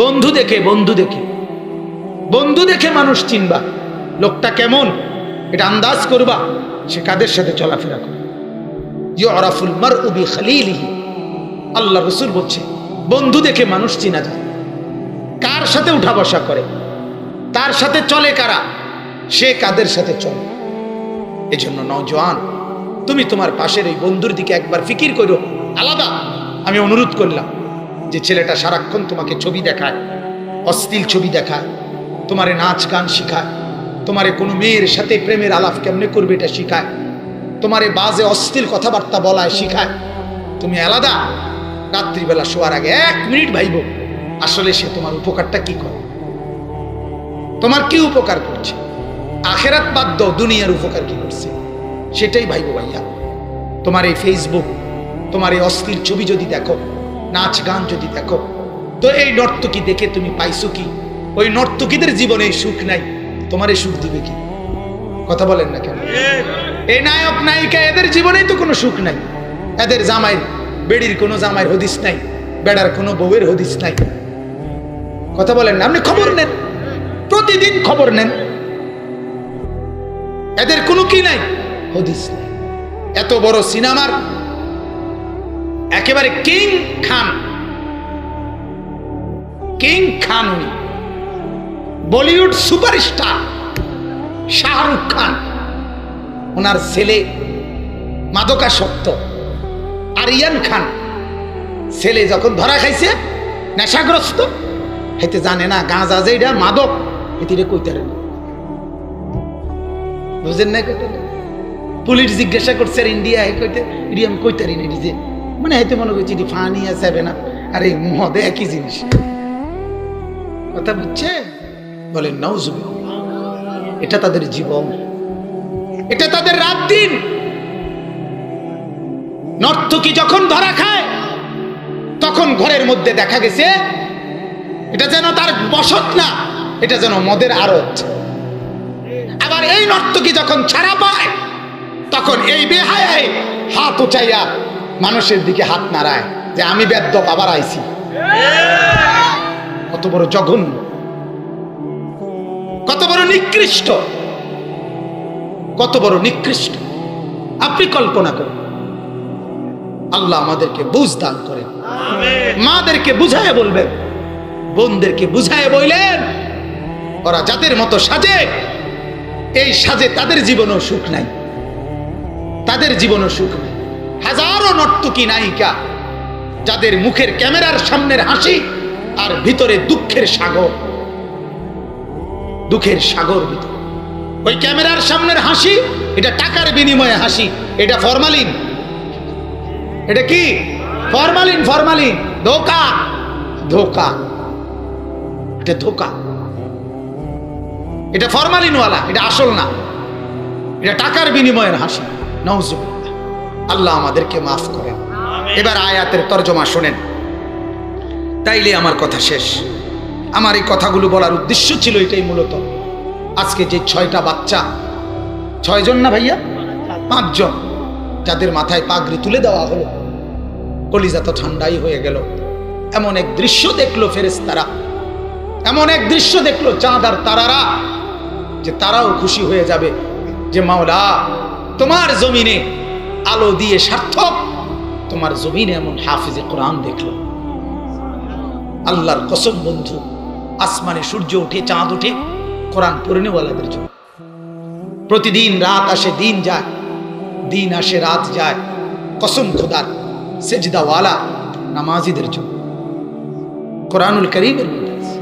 বন্ধু দেখে। বন্ধু দেখে, বন্ধু দেখে মানুষ চিনবা। লোকটা কেমন এটা আন্দাজ করবা, সে কাদের সাথে চলাফেরা করে। ইউরাফুল মারউ বিখালিলিহি, আল্লাহ রসুল বলছে বন্ধু দেখে মানুষ চিনা যায়। কার সাথে উঠা বসা করে, তার সাথে চলে কারা, সে কাদের সাথে চলে। এজন্য নওজোয়ান, তুমি তোমার পাশের এই বন্ধুর দিকে একবার ফিকির করো। আলাদা আমি অনুরোধ করলাম যে ছেলেটা সারাক্ষণ তোমাকে ছবি দেখায়, অশ্লীল ছবি দেখায়, তোমারে নাচ গান শিখায়, তোমারে কোনো মেয়ের সাথে প্রেমের আলাপ কেমনে করবে এটা শিখায়, তোমারে বাজে অশ্লীল কথাবার্তা বলায় শিখায়। তুমি আলাদা রাত্রিবেলা শোয়ার আগে 1 মিনিট ভাইব আসলে সে তোমার উপকারটা কি করে, তোমার কি উপকার করছে। আখেরাত বাদ দাও, দুনিয়ার উপকার কি করছে সেটাই ভাইব ভাইয়া। তোমার এই ফেসবুক, তোমার এই অশ্লীল ছবি যদি দেখো, নাচ গান যদি দেখো, তো এই নর্তকী দেখে তুমি পাইছো কি? ওই নর্তকীদের জীবনে সুখ নাই, তোমারে সুখ দিবে কি? কথা বলেন না কেন? এই নায়ক নায়িকা এদের জীবনেই তো কোনো সুখ নাই। এদের জামাইয়ের বেড়ির কোনো জামাইয়ের হদিস নাই, বেড়ার কোনো বউয়ের হদিস নাই। কথা বলেন না? আপনি খবর নেন, প্রতিদিন খবর নেন, এদের কোনো কি নাই, হদিস নাই। এত বড় সিনেমার একেবারে কিং খান উনি, বলিউড সুপারস্টার শাহরুখ খান, ওনার ছেলে মাদকাসক্ত আরিয়ান খান, ছেলে যখন ধরা খাইছে নেশাগ্রস্ত, হেতে জানে না গাঁজা যেটা মাদক, এটিরে কইতারে না, বুঝেন না? পুলিশ জিজ্ঞাসা করছে ইন্ডিয়া, আমি কইতারি না নিজে, মানে হাইতে মনে করছি এটি ফানি আছে না, আর এই মদে একই জিনিস। কথা বুঝছে? বলেন নাউজুবিল্লাহ। এটা তাদের জীবন, এটা তাদের রাত দিন। নর্তকী যখন ধরা খায় তখন ঘরের মধ্যে দেখা গেছে এটা যেন তার বসত না, এটা যেন মদের আড়ত। আবার এই নর্তকী যখন ছাড়া পায় তখন এই বেহায়ায় হাত উঠাইয়া মানুষের দিকে হাত নাড়ায় যে আমি বেদ্যপ আবার আইছি। কত বড় জঘন্য, কত বড় নিকৃষ্ট, কত বড় নিকৃষ্ট। আপনি কল্পনা করুন। আল্লাহ আমাদেরকে বুঝ দান করেন, মাদেরকে বুঝায় বলবেন, বোনদেরকে বুঝায় বললেন, ওরা যাদের মতো সাজে এই সাজে তাদের জীবনও সুখ নাই, তাদের জীবনও সুখ নাই। হাজারো নর্তকী নায়িকা যাদের মুখের ক্যামেরার সামনের হাসি আর ভিতরে দুঃখের সাগর, দুঃখের সাগর ভিতরে। ওই ক্যামেরার সামনের হাসি এটা টাকার বিনিময়ে হাসি, এটা ফরমালিন। এটা কি? ফরমালিন। ফরমালিন ধোকা, ধোকা, এটা ধোকা, এটা ফরমালিনওয়ালা, এটা আসল না, এটা টাকার বিনিময়ের হাসি। নাউজুবিল্লাহ। আল্লাহ আমাদেরকে মাফ করেন। এবার আয়াতের তরজমা শোনেন, তাইলে আমার কথা শেষ। আমার এই কথাগুলো বলার উদ্দেশ্য ছিল এটাই মূলত। আজকে যে 6টা বাচ্চা, 6 জন না ভাইয়া, 5 জন, যাদের মাথায় পাগড়ি তুলে দেওয়া হলো, কলিজা তো ঠান্ডাই হয়ে গেল। এমন এক দৃশ্য দেখলো ফেরেশতারা, এমন এক দৃশ্য দেখলো চাঁদ আর তারারা, যে তারাও খুশি হয়ে যাবে যে মাওলা তোমার জমিনে আলো দিয়ে সার্থক, তোমার জমিনে এমন হাফিজে কোরআন দেখলো। আল্লাহর কসম বন্ধু, আসমানে সূর্য উঠে চাঁদ উঠে কোরআন পড়নেওয়ালাদের জন্য। প্রতিদিন রাত আসে দিন যায়, দিন আসে রাত যায়। কসম খোদার, সেজদাওয়ালা নামাজিদের জন্য। কোরআনুল কারীমের মধ্যে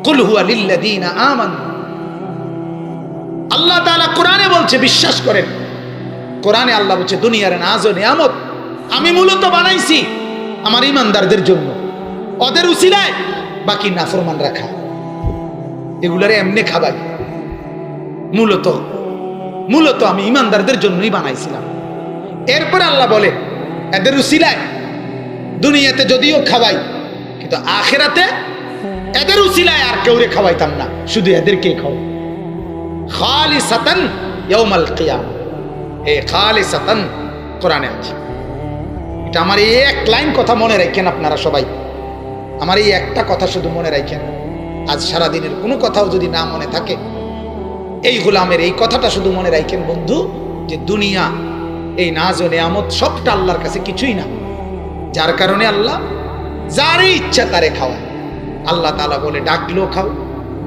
কুল হুয়া লিল্লাযীনা আমানু, আল্লাহ তাআলা কোরআনে বলছে বিশ্বাস করেন। কোরআনে আল্লাহ বলছে দুনিয়ার নাজ ও নিয়ামত আমি মূলত বানাইছি আমার ঈমানদারদের জন্য, ওদের উসিলায় বাকি নাফরমান রাখা, এগুলারে এমনি খাবাই। মূলত আমি ঈমানদারদের জন্যই বানাইছিলাম। এরপর আল্লাহ বলে এদের উসিলায় দুনিয়াতে যদিও খাবাই, কিন্তু আখিরাতে এদের উসিলায় আর কেউ রে খাওয়াইতাম না, শুধু এদেরকেই খাও। খালিসাতান ইয়াউমাল কিয়ামা, এই খালিসাতান কোরআনে আছে। এটা আমার এই এক লাইন কথা মনে রাখেন আপনারা সবাই, আমার এই একটা কথা শুধু মনে রাখেন। আজ সারাদিনের কোনো কথাও যদি না মনে থাকে, এই গোলামের এই কথাটা শুধু মনে রাখেন বন্ধু, যে দুনিয়া এই নাজ ও নিয়ামত সবটা আল্লাহর কাছে কিছুই না, যার কারণে আল্লাহ যারই ইচ্ছা তারে খাওয়ায়। আল্লাহ তাআলা বলে ডাকলেও খাও,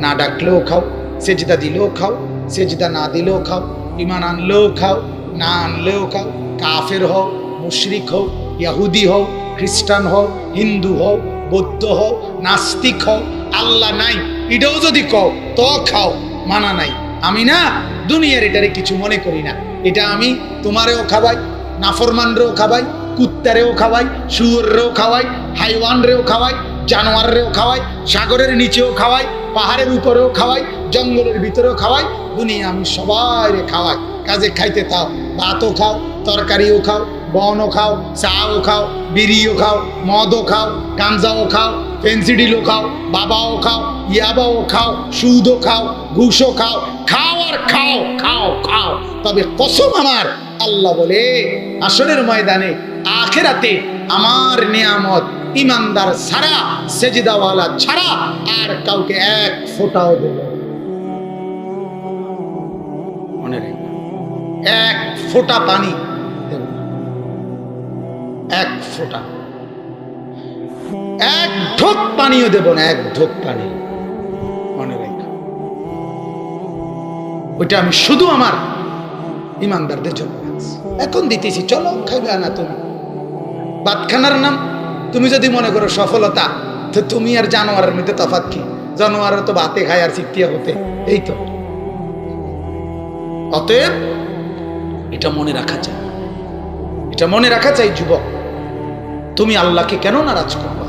না ডাকলেও খাও, সেজদা দিলেও খাও, সেজদা না দিলেও খাও, ঈমান আনলেও খাও, না আনলেও খাও, কাফের হও, মুশরিক হও, ইহুদি হও, খ্রিস্টান হও, হিন্দু হও, বৌদ্ধ হও, নাস্তিক হও, আল্লাহ নাই এটাও যদি কও তো খাও, মানা নাই। আমি না দুনিয়ার এটারে কিছু মনে করি না, এটা আমি তোমারেও খাওয়াই, নাফরমানরেও খাওয়াই, কুত্তারেও খাওয়াই, শুয়োররেও খাওয়াই, হাইওয়ানরেও খাওয়াই, জানোয়াররেও খাওয়াই, সাগরের নিচেও খাওয়াই, পাহাড়ের উপরেও খাওয়াই, জঙ্গলের ভিতরেও খাওয়াই, দুনিয়া আমি সবাইরে খাওয়াই। কাজে খাইতে খাও, ভাতও খাও, তরকারিও খাও, বনও খাও, চাও খাও, বিড়িও খাও, মদও খাও, গাঞ্জাও খাও, ফেন্সিডিলও খাও, বাবাও খাও, ইয়াবাও খাও, সুদও খাও, ঘুষও খাও, খাও আর খাও, খাও খাও। তবে কসম আমার, আল্লাহ বলে হাসরের ময়দানে আখিরাতে আমার নিয়ামত ইমানদার ছাড়া, সেজদাওয়ালা ছাড়া আর কাউকে এক ফোঁটাও দেব না। মনে রেখো, এক ফোঁটা পানি দেব না, এক ফোঁটা, এক ঢোক পানিও দেব না, এক ঢোক পানি। মনে রেখো, ওইটা আমি শুধু আমার ইমানদারদের জন্য এখন দিতেছি। চলো খাইবে না তুমি, ভাতখানার নাম তুমি যদি মনে করো সফলতা, তো তুমি আর জানোয়ারের মধ্যে তফাৎ কি? জানোয়ারও তো ভাতে খায় আর চিত্তিয়া হতে, এই তো। অতএব এটা মনে রাখা চাই, এটা মনে রাখা চাই যুবক, তুমি আল্লাহকে কেন নারাজ করবা?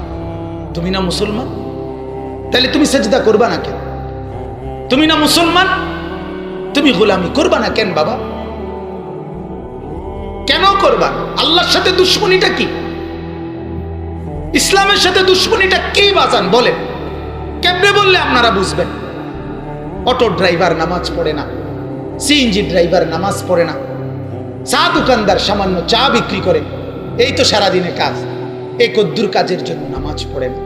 তুমি না মুসলমান, তাহলে তুমি সেজদা করবা না কেন? তুমি না মুসলমান, তুমি গোলামি করবা না কেন বাবা? কেন করবা? আল্লাহর সাথে দুশ্মনীটা কি? ইসলামের সাথে দুশ্মনীটা কি বাজান বলেন? কেমনে বললে আপনারা বুঝবেন? অটো ড্রাইভার নামাজ পড়ে না, সিএনজি ড্রাইভার নামাজ পড়ে না, চা দোকানদার সামান্য চা বিক্রি করে, এই তো সারাদিনে কাজ, এই কদ্দুর কাজের জন্য নামাজ পড়ে না।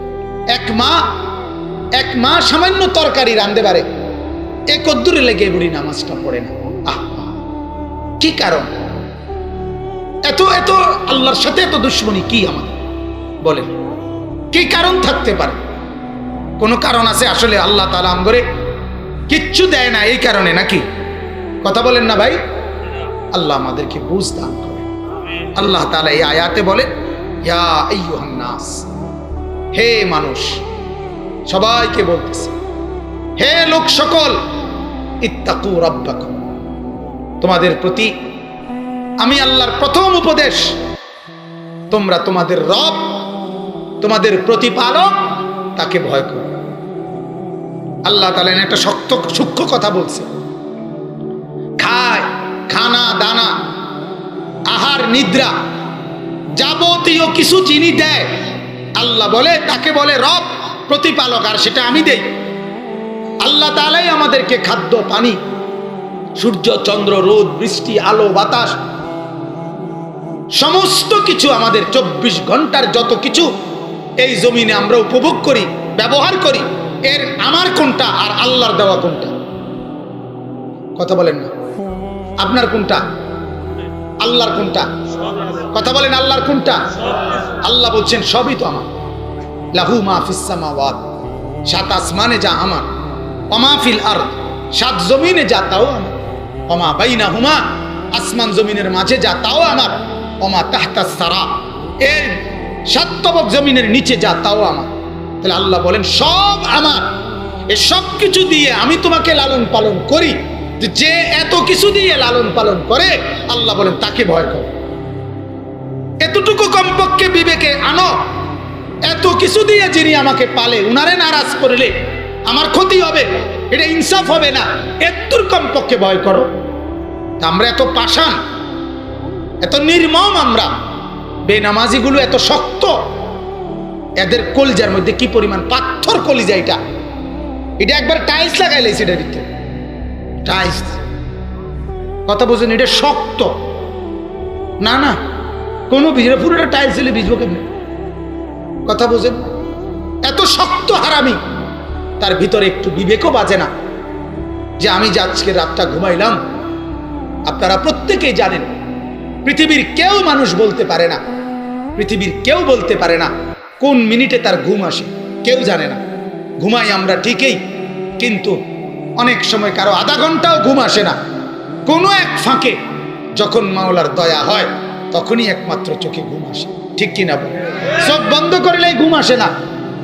এক মা সামান্য তরকারি রাঁধতে পারে, এই কদ্দুরে লেগে বুড়ি নামাজটা পড়ে না। আহ, কি কারণ? এত এত আল্লাহর সাথে এত দুশ্মনী কি আমাদের বলেন? কি কারণ থাকতে পারে? কোনো কারণ আছে আসলে? আল্লাহ তাআলা আমগরে কিচ্ছু দেয় না এই কারণে নাকি? কথা বলেন না ভাই? আল্লাহ আমাদেরকে বুঝ দান করে। আল্লাহ তাআলা এই আয়াতে বলেন, ইয়া আইয়ুহান নাস, হে মানুষ, সবাইকে বলতেছে, হে লোক সকল, ইত্তাকু রাব্বাকুম, তোমাদের প্রতি আমি আল্লাহর প্রথম উপদেশ, তোমরা তোমাদের রব, তোমাদের প্রতিপালক তাকে ভয় করো। আল্লাহ তাআলা একটা শক্ত সূক্ষ্ম কথা বলছে। খানা দানা, আহার নিদ্রা, যাবতীয় কিছু যিনি দেয় আল্লাহ বলে, তাকে বলে রব, প্রতিপালক, আর সেটা আমি দেই। আল্লাহ তাআলাই আমাদেরকে খাদ্য, পানি, সূর্য, চন্দ্র, রোদ, বৃষ্টি, আলো, বাতাস, সমস্ত কিছু আমাদের 24 ঘন্টার যত কিছু এই জমিনে আমরা উপভোগ করি, ব্যবহার করি, এর আমার কোনটা আর আল্লাহর দেওয়া কোনটা? কথা বলেন না। আপনার কোনটা? আল্লাহর কোনটা? কথা বলেন, আল্লাহর কোনটা? আল্লাহ বলছেন সবই তো আমার। লাহু মা ফিস সামাওয়াত, সাত আসমানে যা আমার, ওয়া মা ফিল আরদ, সাত জমিনে যা তাও আমার, ওয়া মা বাইনাহুমা, আসমান জমিনের মাঝে যা তাও আমার, ওয়া মা তাহতাস সারা, এর সাত তবক জমিনের নিচে যা তাও আমার। তাহলে আল্লাহ বলেন সব আমার। এই সব কিছু দিয়ে আমি তোমাকে লালন পালন করি। যে এত কিছু দিয়ে লালন পালন করে, আল্লাহ বলেন তাকে ভয় করো। এতটুকু কমপক্ষে বিবেকে আনো। এত কিছু দিয়ে যিনি আমাকে পালে, উনারে নারাজ করলে আমার ক্ষতি হবে, এটা ইনসাফ হবে না। এতটুকু কমপক্ষে ভয় করো। আমরা এত পাষাণ, এত নির্মম, আমরা বেনামাজিগুলো এত শক্ত, এদের কলিজার মধ্যে কি পরিমাণ পাথর কলিজা, এটা এটা একবার টাইলস লাগাই লাইছে এটার ভিতরে, টাইলস। কথা বোঝেন, এটা শক্ত না, না কোনো ভিজে পুরোটা টাইলস হলে ভিজবো কেমনি? কথা বোঝেন, এত শক্ত হারামি, তার ভিতরে একটু বিবেকও বাজে না যে আমি যে আজকে রাতটা ঘুমাইলাম। আপনারা প্রত্যেকেই জানেন পৃথিবীর কেউ মানুষ বলতে পারে না, পৃথিবীর কেউ বলতে পারে না কোন মিনিটে তার ঘুম আসে, কেউ জানে না। ঘুমাই আমরা ঠিকই, কিন্তু অনেক সময় কারো আধা ঘন্টাও ঘুম আসে না। কোনো এক ফাঁকে যখন মাওলার দয়া হয় তখনই একমাত্র চোখে ঘুম আসে, ঠিক কিনা বল? চোখ বন্ধ করলেই ঘুম আসে না,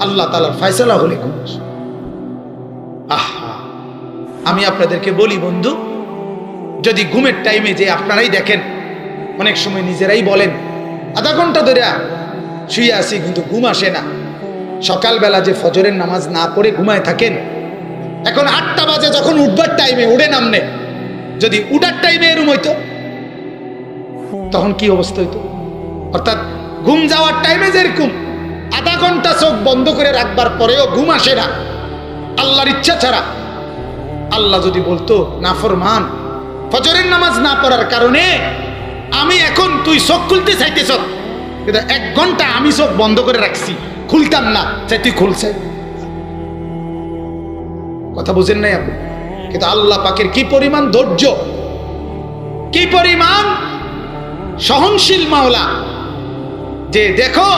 আল্লাহ তাআলার ফয়সালা হলে ঘুম আসে। আহা, আমি আপনাদেরকে বলি বন্ধু, যদি ঘুমের টাইমে যে আপনারাই দেখেন অনেক সময় নিজেরাই বলেন আধা ঘন্টা ধরে শুয়ে আসি কিন্তু ঘুম আসে না। সকালবেলা যে ফজরের নামাজ না পড়ে ঘুমায় থাকেন, এখন 8টা বাজে যখন উঠবার টাইমে উঠে নামনে, যদি উঠার টাইমে এরম হইতো তখন কি অবস্থা হইতো? অর্থাৎ ঘুম যাওয়ার টাইমে যেরকম আধা ঘন্টা চোখ বন্ধ করে রাখবার পরেও ঘুম আসে না আল্লাহর ইচ্ছা ছাড়া। আল্লাহ যদি বলতো নাফরমান, ফজরের নামাজ না পড়ার কারণে আমি এখন তুই চোখ খুলতে চাইতেছ, কিন্তু 1 ঘন্টা আমি চোখ বন্ধ করে রাখছি, খুলতাম না, চাই তুই খুলছে। কথা বুঝেন নাই আপনি? কিন্তু আল্লাহ পাকের কি পরিমাণ ধৈর্য, কি পরিমাণ সহনশীল মাওলা, যে দেখো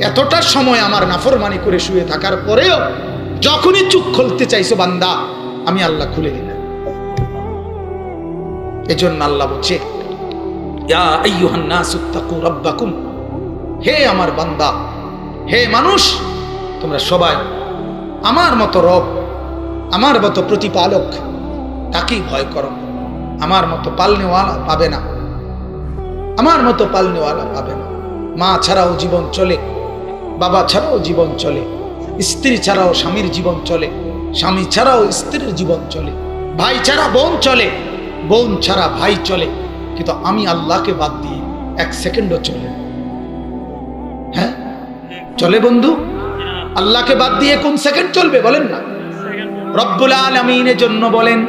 এতটা সময় আমার নাফরমানি করে শুয়ে থাকার পরেও যখনই চোখ খুলতে চাইছো বান্দা, আমি আল্লাহ খুলে দিলাম। এজন্য আল্লাহ বলছে ইয়া আইয়ুহান নাসু তাকু রাব্বাকুম, হে আমার বান্দা, হে মানুষ, তোমরা সবাই আমার মতো রব, আমার মতো প্রতিপালক তাকেই ভয় করো। আমার মতো পালনেওয়ালা পাবে না, আমার মতো পালনেওয়ালা পাবে না। মা ছাড়াও জীবন চলে, বাবা ছাড়াও জীবন চলে, স্ত্রী ছাড়াও স্বামীর জীবন চলে, স্বামী ছাড়াও স্ত্রীর জীবন চলে, ভাই ছাড়া বোন চলে, বোন ছাড়া ভাই চলে, কিন্তু আমি আল্লাহকে বাদ দিয়ে 1 সেকেন্ডও চলে। হ্যাঁ চলে বন্ধু? আল্লাহকে বাদ দিয়ে কোন সেকেন্ড চলবে বলেন না? রব্বুল আলামিনের জন্য বলেন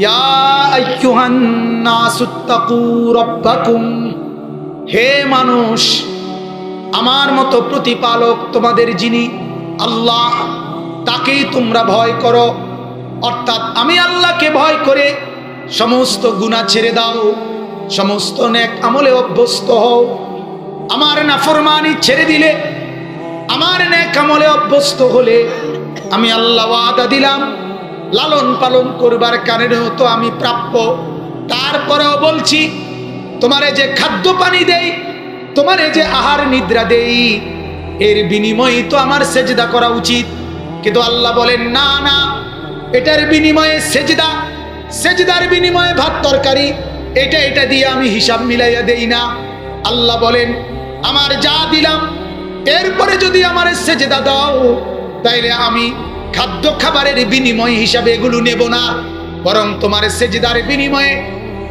ইয়া আইয়ুহান নাসু তাকু রাব্বাকুম, হে মানুষ, আমার মতো প্রতিপালক তোমাদের যিনি আল্লাহ, তাকেই তোমরা ভয় করো। অর্থাৎ আমি আল্লাহকে ভয় করে সমস্ত গুনাহ ছেড়ে দাও, সমস্ত নেক আমলে অভ্যস্ত হও। আমার নাফরমানি ছেড়ে দিলে, আমার নেক আমলে অভ্যস্ত হলে আমি আল্লাহ ওয়াদা দিলাম লালন পালন করবার কারণেও তো আমি প্রাপ্য। তারপরেও বলছি, তোমারে যে খাদ্য পানি দেই, তোমারে যে আহার নিদ্রা দেই, এর বিনিময়ে তো আমার সেজদা করা উচিত। কিন্তু আল্লাহ বলেন না না, এটার বিনিময়ে সেজদা, সেজদার বিনিময়ে ভাত তরকারি, এটা দিয়ে আমি হিসাব মিলাইয়া দেই না। আল্লাহ বলেন আমার যা দিলাম এরপরে যদি আমার সেজদা দাও, তাইলে আমি খাদ্য খাবারের বিনিময় হিসাবে এগুলো নেব না, বরং তোমার সেজদার বিনিময়ে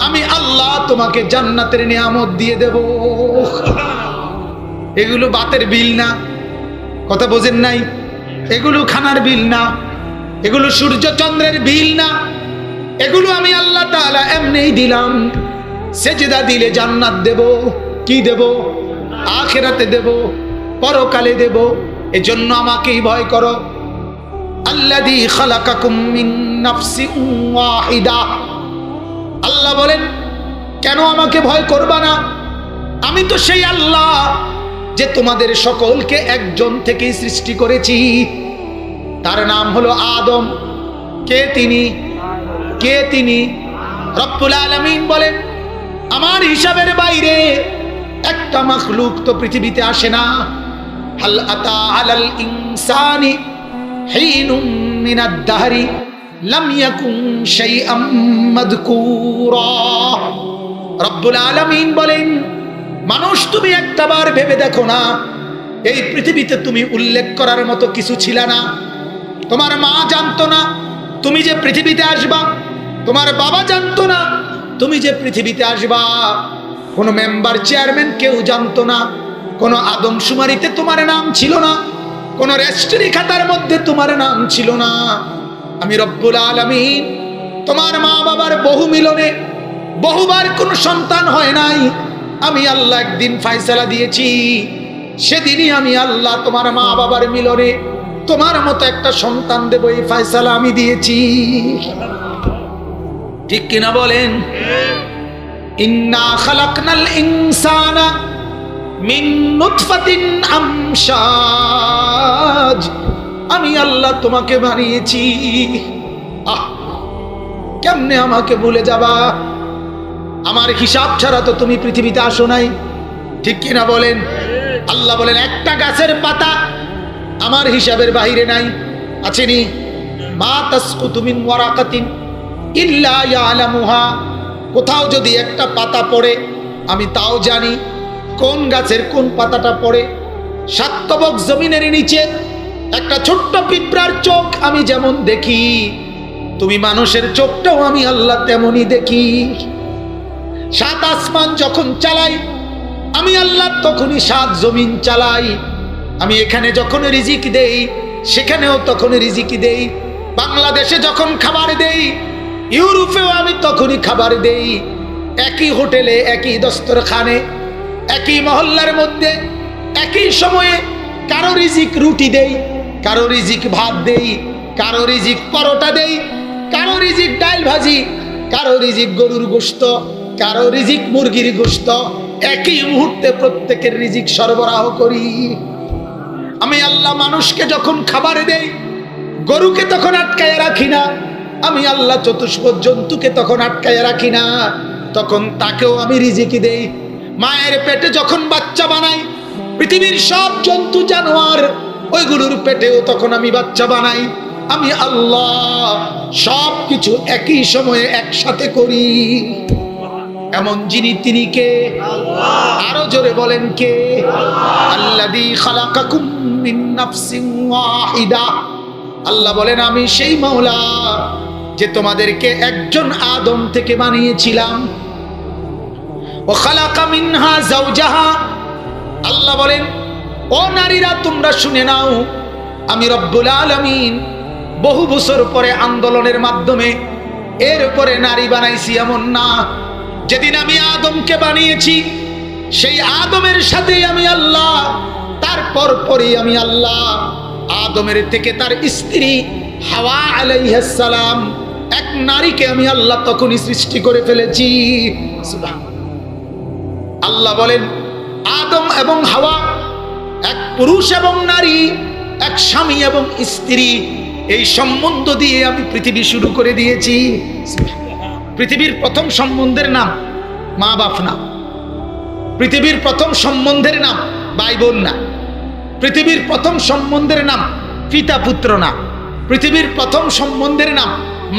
আমি আল্লাহ তোমাকে জান্নাতের নিয়ামত দিয়ে দেব। এগুলো বাতের বিল না, কথা বোঝেন নাই? এগুলো খানার বিল না, এগুলো সূর্য চন্দ্রের বিল না, এগুলো আমি আল্লাহ তাআলা এমনিই দিলাম। সেজদা দিলে জান্নাত দেব, কি দেব? আখিরাতে দেব, পরকালে দেব। এজন্য আমাকেই ভয় করো। আল্লাযী খালাকাকুম মিন নাফসিন ওয়াহিদা, আল্লাহ বলেন কেন আমাকে ভয় করবা না? আমি তো সেই আল্লাহ যে তোমাদের সকলকে একজন থেকে সৃষ্টি করেছি, তার নাম হলো আদম। কে তিনি? কে তিনি? রব্বুল আলামিন বলেন আমার হিসাবের বাইরে একটা মাখলুক তো পৃথিবীতে আসে না। হাল আতা আলাল ইনসানি হিনুম মিনাদ দাহরি লাম ইয়াকুন শাইআম মাযকুরা। রব্বুল আলামিন বলেন মানুষ, তুমি একটাবার ভেবে দেখো না, এই পৃথিবীতে তুমি উল্লেখ করার মতো কিছু ছিল না। তোমার মা জানতো না তুমি যে পৃথিবীতে আসবা, তোমার বাবা জানতো না তুমি যে পৃথিবীতে আসবা, কোনো মেম্বার চেয়ারম্যান কেউ জানতো না, কোনো আদমশুমারিতে তোমার নাম ছিল না, কোনো রেজিস্ট্রি খাতার মধ্যে তোমার নাম ছিল না। আমি রব্বুল আলামিন তোমার মা বাবার বহু মিলনে বহুবার কোনো সন্তান হয় নাই, আমি আল্লাহ একদিন ফয়সালা দিয়েছি, সেদিনই আমি আল্লাহ তোমার মা বাবার মিলনে তোমার মতো একটা সন্তান দেব, এই ফয়সালা আমি দিয়েছি। ঠিক কিনা বলেন? ইন্না খালাকনাল ইনসানা মিন নুতফাতিন আমশাজ, আমি আল্লাহ তোমাকে বানিয়েছি। কেমনে আমাকে ভুলে যাবা? আমার হিসাব ছাড়া তো তুমি পৃথিবীতে আসো নাই। ঠিক কিনা বলেন? আল্লাহ বলেন একটা গাছের পাতা আমার হিসাবের বাইরে নাই, আছেনি? মা তাসকুতু মিন ওয়ারাকাতিন ইল্লা ইয়ালামুহা, কোথাও যদি একটা পাতা পড়ে আমি তাও জানি কোন গাছের কোন পাতাটা পড়ে। সাতবক জমিনের নিচে একটা ছোট্ট পিঁপড়ার চোখ আমি যেমন দেখি, তুমি মানুষের চোখটাও আমি আল্লাহ তেমনই দেখি। সাত আসমান যখন চালাই আমি আল্লাহ তখনই সাত জমিন চালাই। আমি এখানে যখন রিজিক দেই সেখানেও তখন রিজিক দেই। বাংলাদেশে যখন খাবার দেই ইউরোপেও আমি তখনই খাবার দেই। একই হোটেলে একই দস্তরখানে একই মহল্লার মধ্যে একই সময়ে কারো রিজিক রুটি দেই, কারো রিজিক ভাত দেই, কারো রিজিক পরোটা দেই, কারো রিজিক ডাল ভাজি, কারো রিজিক গরুর গোশত, কারো রিজিক মুরগির গোশত। একই মুহূর্তে প্রত্যেকের রিজিক সরবরাহ করি। আমি আল্লাহ মানুষকে যখন খাবার দেই গরুকে তখন আটকায় রাখি না, আমি আল্লাহ চতুষ্পদ জন্তুকে তখন আটকায় রাখি না, তখন তাকেও আমি রিজিক দেই। মায়ের পেটে যখন বাচ্চা বানাই পৃথিবীর সব জন্তু জানোয়ার ওইগুলোর পেটেও তখন আমি বাচ্চা বানাই। আমি আল্লাহ সব কিছু একই সময়ে একসাথে করি। এমন যিনি তিনি কে? আরো জোরে বলেন কে? আল্লাযী খালাকাকুম মিন নাফসিন ওয়াহিদা, আল্লাহ বলেন আমি সেই মাওলা যে তোমাদেরকে একজন আদম থেকে বানিয়েছিলাম। ও খালাকা মিনহা যাওজাহা, আল্লাহ বলেন ও নারীরা তোমরা শুনে নাও, আমি রব্বুল আলামিন বহু বছর পরে আন্দোলনের মাধ্যমে এর উপরে নারী বানাইছি এমন না। যেদিন আমি আদমকে বানিয়েছি সেই আদমের সাথেই আমি আল্লাহ, তারপর পরেই আমি আল্লাহ আদমের থেকে তার স্ত্রী হাওয়া আলাইহিস সালাম এক নারীকে আমি আল্লাহ তখনই সৃষ্টি করে ফেলেছি। আল্লাহ বলেন আদম এবং হাওয়া এক পুরুষ এবং নারী, এক স্বামী এবং স্ত্রী, এই সম্বন্ধ দিয়ে আমি পৃথিবী শুরু করে দিয়েছি। পৃথিবীর প্রথম সম্বন্ধের নাম মা বাপ না, পৃথিবীর প্রথম সম্বন্ধের নাম ভাই বোন না, পৃথিবীর প্রথম সম্বন্ধের নাম পিতা পুত্র না, পৃথিবীর প্রথম সম্বন্ধের নাম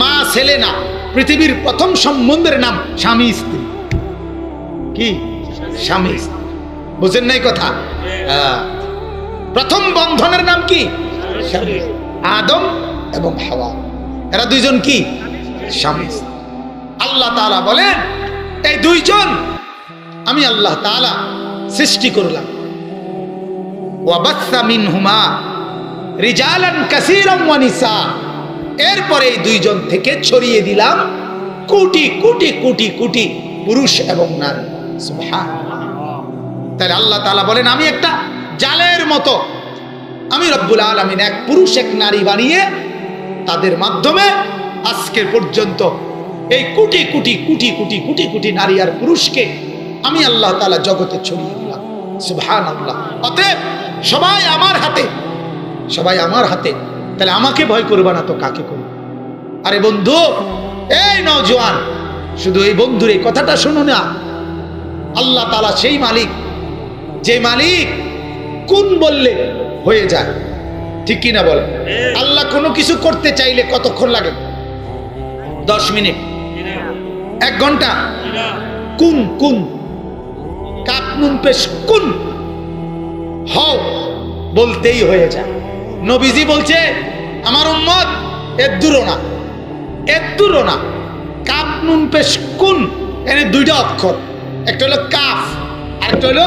মা ছেলে না, পৃথিবীর প্রথম সম্বন্ধের নাম স্বামী স্ত্রী। কি? স্বামী স্ত্রী। বুঝেন নাই কথা? প্রথম বন্ধনের নাম কি? আদম এবং হাওয়া, এরা দুইজন কি? স্বামী স্ত্রী। আল্লাহ তাআলা বলেন এই দুইজন আমি আল্লাহ তাআলা সৃষ্টি করলাম। ওয়াবাসসা মিনহুমা রিজালান কাসীরান ওয়া নিসা, এরপরে এই দুইজন থেকে ছড়িয়ে দিলাম কোটি কোটি কোটি কোটি পুরুষ এবং নারী। সুবহানাল্লাহ। তাহলে আল্লাহ তাআলা বলেন আমি একটা জালের মতো আমি রব্বুল আলামিন এক পুরুষ এক নারী বানিয়ে তাদের মাধ্যমে আজকের পর্যন্ত এই কোটি কোটি কোটি কোটি কোটি কোটি নারী আর পুরুষকে আমি আল্লাহ তাআলা জগতে ছড়িয়ে দিলাম। সুবহানাল্লাহ। অতএব সবাই আমার হাতে, সবাই আমার হাতে। তাহলে আমাকে ভয় করবা না তো কাকে করবে? আরে বন্ধু, এই নওজোয়ান, শুধু এই বন্ধুর এই কথাটা শোনো না, আল্লাহ তাআলা সেই মালিক যে মালিক কোন বললে হয়ে যায়। ঠিক কিনা বলেন? আল্লাহ কোনো কিছু করতে চাইলে কতক্ষণ লাগে? 10 মিনিট, 1 ঘন্টা? কোন কোন কাপ নুন পেশ কোন হও বলতেই হয়ে যায়। নবীজি বলছে আমার উম্মত এর দূরও না, এর দূরও না। কাপ নুন পেশ কোন, এখানে 2টা অক্ষর, একটা হলো কাফ আর একটা হলো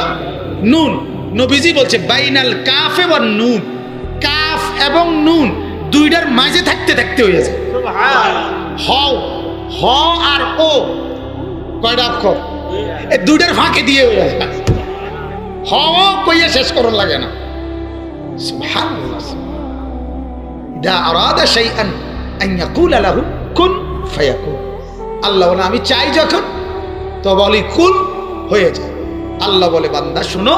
নুন। নবীজি বলছে বাইনাল কাফে ওয়ান নুন, কাফ এবং নুন দুইটার মাঝে থাকতে থাকতে হয়ে যায় হও, হ আর ও কয়টা অক্ষর, এই দুইটার ফাঁকে দিয়ে হয়ে যায়। হ কইয়া শেষ করার লাগে না। সুবহানাল্লাহ। ইদা আরাদা শাইআন আন ইয়াকুলা লাহু কুন ফায়াকুন। আল্লাহ বলে আমি চাই যখন তো বলি কুন হয়ে যায়। আল্লাহ বলে বান্দা শুনো,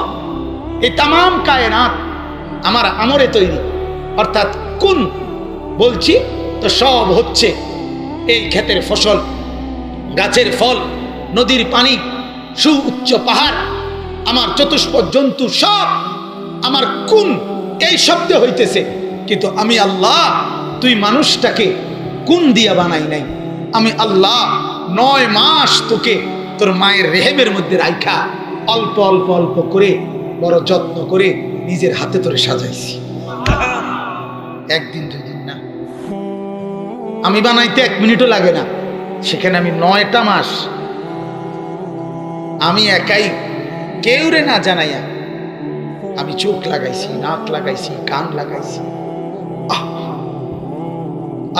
এই তামাম কায়নাত আমার আমরে তৈরি, অর্থাৎ কুন বলছি তো সব হচ্ছে। এই ক্ষেতের ফসল, গাছের ফল, নদীর পানি, সুউচ্চ পাহাড়, আমার চতুষ্পদ জন্তু সব আমার কুন এই শব্দে হইতেছে। কিন্তু আমি আল্লাহ তুই মানুষটাকে কুন দিয়া বানাই নাই। আমি আল্লাহ 9 মাস তোকে তোর মায়ের রেহেমের মধ্যে রাইখা অল্প অল্প অল্প করে বড় যত্ন করে নিজের হাতে তোরে সাজাইছি। একদিন 2 দিন না, আমি বানাইতে 1 মিনিটও লাগে না। সেখানে আমি 9টা মাস আমি একাই, কেউ রে না জানাইয়া আমি চোখ লাগাইছি, নাক লাগাইছি, কান লাগাইছি।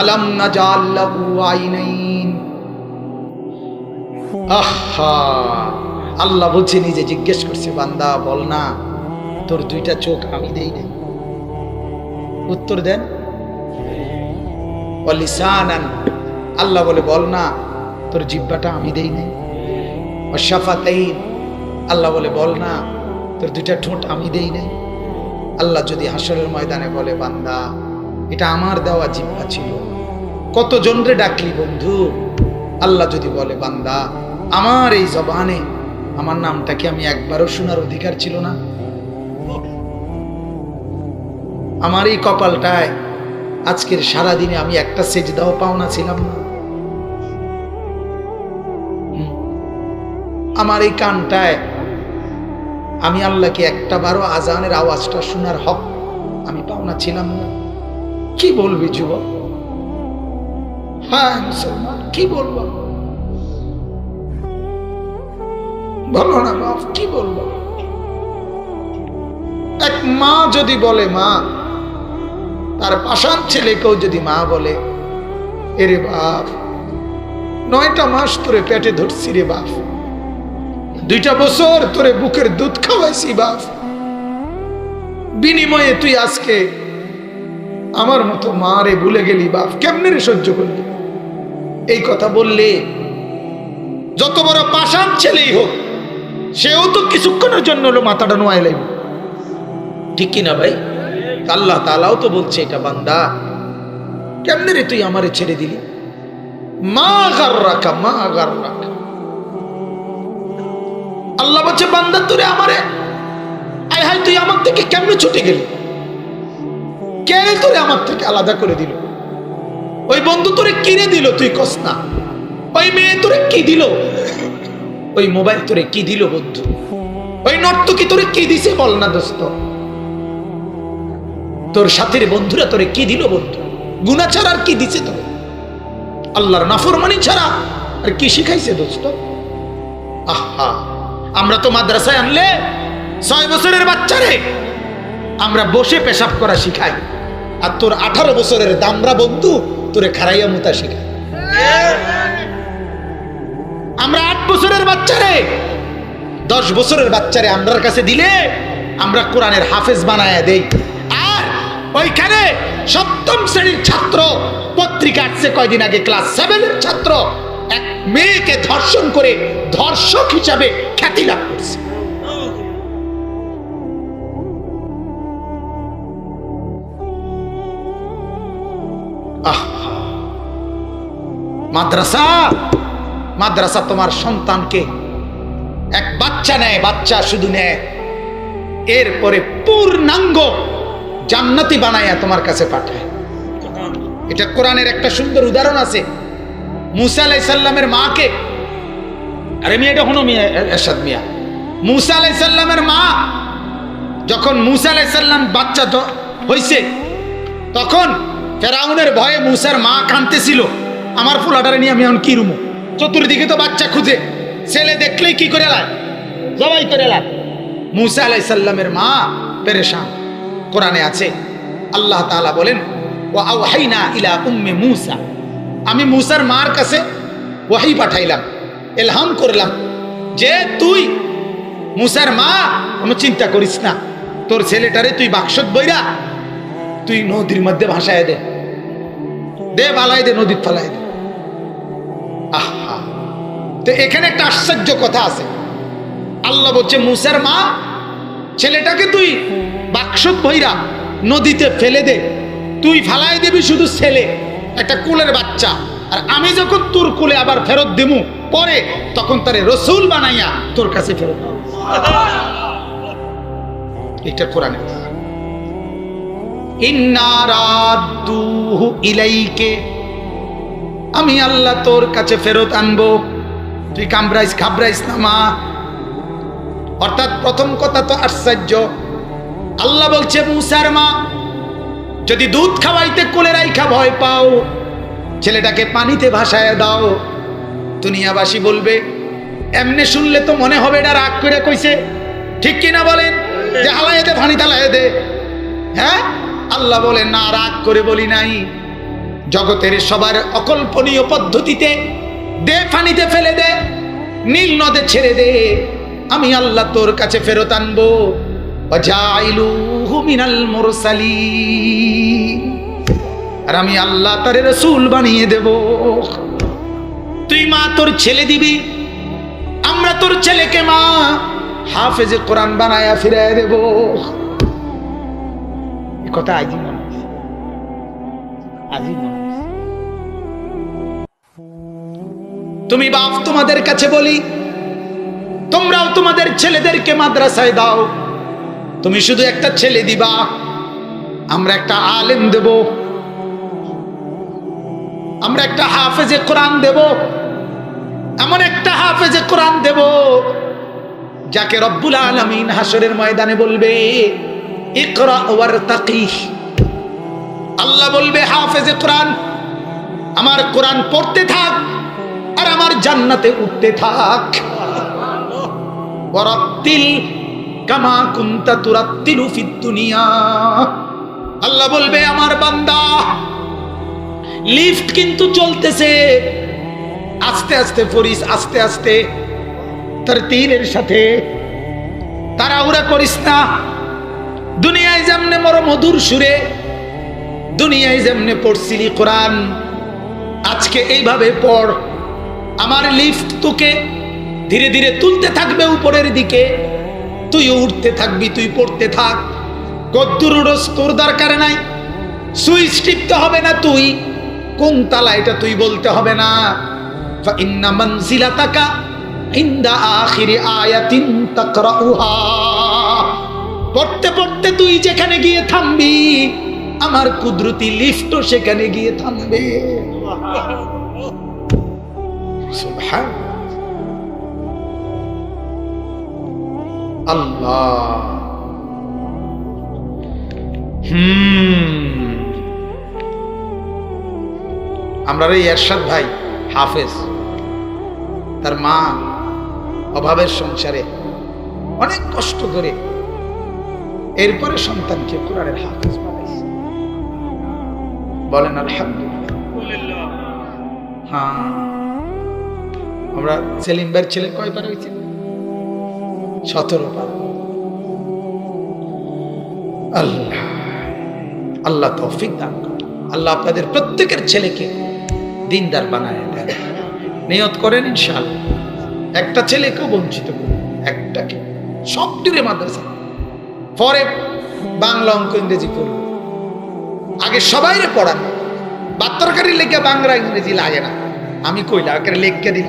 আলাম নাজাল লাহু আইনাইন। আহা, আল্লাহ বলছে, নিজে জিজ্ঞেস করছে বান্দা বল না তোর 2টা চোখ আমি দেই নাই? উত্তর দেন ওয়ালিসানান। আল্লাহ বলে বল না তোর জিহ্বাটা আমি দেই নাই? ওয়াশাফাতাইন। আল্লাহ বলে বল না তোর 2টা ঠোঁট আমি দেই নাই? আল্লাহ যদি হাসরের ময়দানে বলে বান্দা এটা আমার দেওয়া জিহ্বা ছিল, কতজন রে ডাকলি বন্ধু? আল্লাহ যদি বলে বান্দা আমার এই জবানে আমার নামটা কি আমি একবারও শোনার অধিকার ছিল না? আমার এই কপালটায় আজকের সারাদিনে আমি একটা সেজদাও পাওনা ছিলাম না? আমার এই কানটায় আমি আল্লাহকে একটা বারো আজানের আওয়াজটা শোনার হক আমি পাওনা ছিলাম না? কি বলবি যুবক? হ্যাঁ মুসলমান, কি বলবো? বলো না বাপ, কি বলবো? এক মা যদি বলে মা, তার পাষাণ ছেলেকেও যদি মা বলে এরে বাপ 9টা মাস তোরে পেটে ধরছি রে বাপ, 2টা বছর তোরে বুকের দুধ খাওয়াইছি বাপ, বিনিময়ে তুই আজকে আমার মতো মা রে ভুলে গেলি বাপ, কেমনে রে সহ্য করলি? এই কথা বললে যত বড় পাষাণ ছেলেই হোক সেও তো কিছুক্ষণের জন্য হলো মাথাটা নোয়াই লাগবে, ঠিক কিনা ভাই? আল্লাহ তাআলাও তো বলছে এটা বান্দা কেমনে রে তুই আমারে ছেড়ে দিলি? মা গাররাকা মা গাররাকা। আল্লাহ বলছে বান্দা তোরে আমারে আয় হায় তুই আমার থেকে কেমনে ছুটে গেলি? কে তোরে আমার থেকে আলাদা করে দিল? ওই বন্ধু তোরে কিনে দিল তুই কস না? ওই মেয়ে তোরে কি দিল? ওই মোবাইল তোরে কি দিল বন্ধু? ওই নর্তকী তোরে কি দিছে বল না দোস্ত? তোর সাথের বন্ধুরা তোরে কি দিল বন্ধু? গুনাহ ছাড়া আর কি দিছে তোরে? আল্লাহর নাফরমানি ছাড়া আর কি শিখাইছে দোস্ত? আহা, আমরা তো মাদ্রাসায় আনলে 6 বছরের বাচ্চারে আমরা বসে পেশাব করা শিখাই, আর তোর 18 বছরের দামরা বন্ধু তোরে খারাইয়া মুতা শিখায়। আমরা 8 বছরের বাচ্চারে 10 বছরের বাচ্চারে আমরার কাছে দিলে আমরা কোরআনের হাফেজ বানায়া দেই, আর ওইখানে 7ম শ্রেণীর ছাত্র পত্রিকা আসছে কয়দিন আগে ক্লাস 7 এর ছাত্র এক মেয়েকে ধর্ষণ করে ধর্ষক হিসাবে খ্যাতি লাভ করছে। মাদ্রাসা মাদ্রাসা তোমার সন্তানকে এক বাচ্চা নেয়, বাচ্চা শুধু নেয়, এরপরে পূর্ণাঙ্গ জান্নাতি বানায়া তোমার কাছে পাঠায়। এটা কোরআনের একটা সুন্দর উদাহরণ আছে। মুসা আলাইহিস সালামের মাকে, আরে মিয়া এটা হনো মিয়া এরশাদ মিয়া, মুসা আলাইহিস সালামের মা যখন মুসা আলাইহিস সালাম বাচ্চা হইছে তখন ফেরাউনের ভয়ে মুসার মা কাঁদতেছিল, আমার ফুলাটারে নিয়ে আমি এখন কি রুমু? চতুর্দিকে তো বাচ্চা খুঁজে, ছেলে দেখলেই কি করে লায়, জবাই করে লায়। মুসা আলাইহিস সালামের মা পেরেশান। কোরআনে আছে, আল্লাহ তাআলা বলেন, ওয়া আওহাইনা ইলা উম্মি মুসা, আমি মুসার মার কাছে ওয়াহি পাঠাইলাম, ইলহাম করলাম যে তুই মুসার মা কোনো চিন্তা করিস না, তোর ছেলেটারে তুই বাক্সত বইরা তুই নদীর মধ্যে ভাসায় দে, দে বালাই দে, নদীর ফালাই দে। আহা, তো এখানে একটা আশ্চর্য কথা আছে। আল্লাহ বলছে মুসার মা, ছেলেটাকে তুই বাক্সত বইরা নদীতে ফেলে দে, তুই ফালাই দিবি শুধু ছেলে, একটা কুলের বাচ্চা, আর আমি যখন তোর কুলে আবার ফেরত দেবো পরে, তখন তারে রসুল বানাইয়া তোর কাছে ফেরত দেব। এটা কোরআনে। ইন্না রাদ্দুহু ইলাইকে, আমি আল্লাহ তোর কাছে ফেরত আনবো, তুই ঘাবড়াইস না মা। অর্থাৎ প্রথম কথা তো আশ্চর্য, আল্লাহ বলছে মুসার মা, যদি দুধ খাওয়াইতে কোলে রাইখা ভয় পাও, ছেলেটাকে পানিতে ভাসায় দাও। দুনিয়াবাসী বলবে, এমনি শুনলে তো মনে হবে এটা রাগ করে কইছে, ঠিক কিনা বলেন, যে হালায় দে, পানি তালায় দে। হ্যাঁ, আল্লাহ বলেন না, রাগ করে বলি নাই, জগতের সবার অকল্পনীয় পদ্ধতিতে দে, পানিতে ফেলে দে, নীল নদে ছেড়ে দে, আমি আল্লাহ তোর কাছে ফেরত আনবো। ওয়াজাইলুহু মিনাল মুরসালিন, আর আমি আল্লাহ তারে রাসূল বানিয়ে দেব। তুই মা তোর ছেলে দিবি, আমরা তোর ছেলেকে মা হাফেজে কোরআন বানায়া ফিরায় দেব। এই কথা আজই মনে হচ্ছে, আজই মনে হচ্ছে। তুমি বাপ, তোমাদের কাছে বলি, তোমরাও তোমাদের ছেলেদেরকে মাদ্রাসায় দাও। তুমি শুধু একটা ছেলে দিবা, আমরা একটা আলেম দেব, আমরা একটা হাফেজে কোরআন দেব, এমন একটা হাফেজে কোরআন দেব যাকে রব্বুল আলামিন হাসরের ময়দানে বলবে, ইকরা ওয়ারতাকি। আল্লাহ বলবে, হাফেজে কোরআন, আমার কোরআন পড়তে থাক আর আমার জান্নাতে উঠতে থাক। ওয়ারাত্তিল কামা কুনতা তুরাত্তিলু ফিদ দুনিয়া। আল্লাহ বলবে, আমার বান্দা, লিফট কিন্তু চলতেছে, আস্তে আস্তে পড়িস, আস্তে আস্তে তারতিলের সাথে, তাড়াহুড়া করিস না। দুনিয়ায় যেমনে মধুর সুরে দুনিয়ায় যেমনে পড়ছিলি কোরআন, আজকে এইভাবে পড়। আমার লিফট তোকে ধীরে ধীরে তুলতে থাকবে উপরের দিকে, তুইও উঠতে থাকবি, তুই পড়তে থাক। কদ্দুর উড়স তোর দরকার নাই, সুইচ টিপতে হবে না, তুই কোন তালা এটা তুই বলতে হবে না। ফাইন্না মানজিলাতাকা ইনদা আখিরি আয়াতিন তাকরাউহা। পড়তে পড়তে তুই যেখানে গিয়ে থামবি, আমার কুদরতি লিফটও সেখানে গিয়ে থামবে। সুবহান আল্লাহ। আমরা এই এরশাদ ভাই হাফেজ, তার মা অভাবের সংসারে অনেক কষ্ট করে এরপরে সন্তানকে কোরআনের হাফেজ বানাইছে। বলেন আলহামদুলিল্লাহ। হ্যাঁ, আমরা সেলিম ভাইয়ের ছেলে কয়বার হয়েছে? 17 বার। আল্লাহ আল্লাহ তৌফিক দান করেন। আল্লাহ আপনাদের প্রত্যেকের ছেলেকে দিনদার বানায় দেন, নিয়ত করেন ইনশাআল্লাহ। একটা ছেলেকেও বঞ্চিত করবেন, একটাকে, সব দূরে মাদ্রাসা, পরে বাংলা অঙ্ক ইংরেজি করব। আগে সবাইরে পড়ান, বাত্তরকারী লেখা বাংলা ইংরেজি লাগে না। আমি কইলা আগে লেখকে দিই,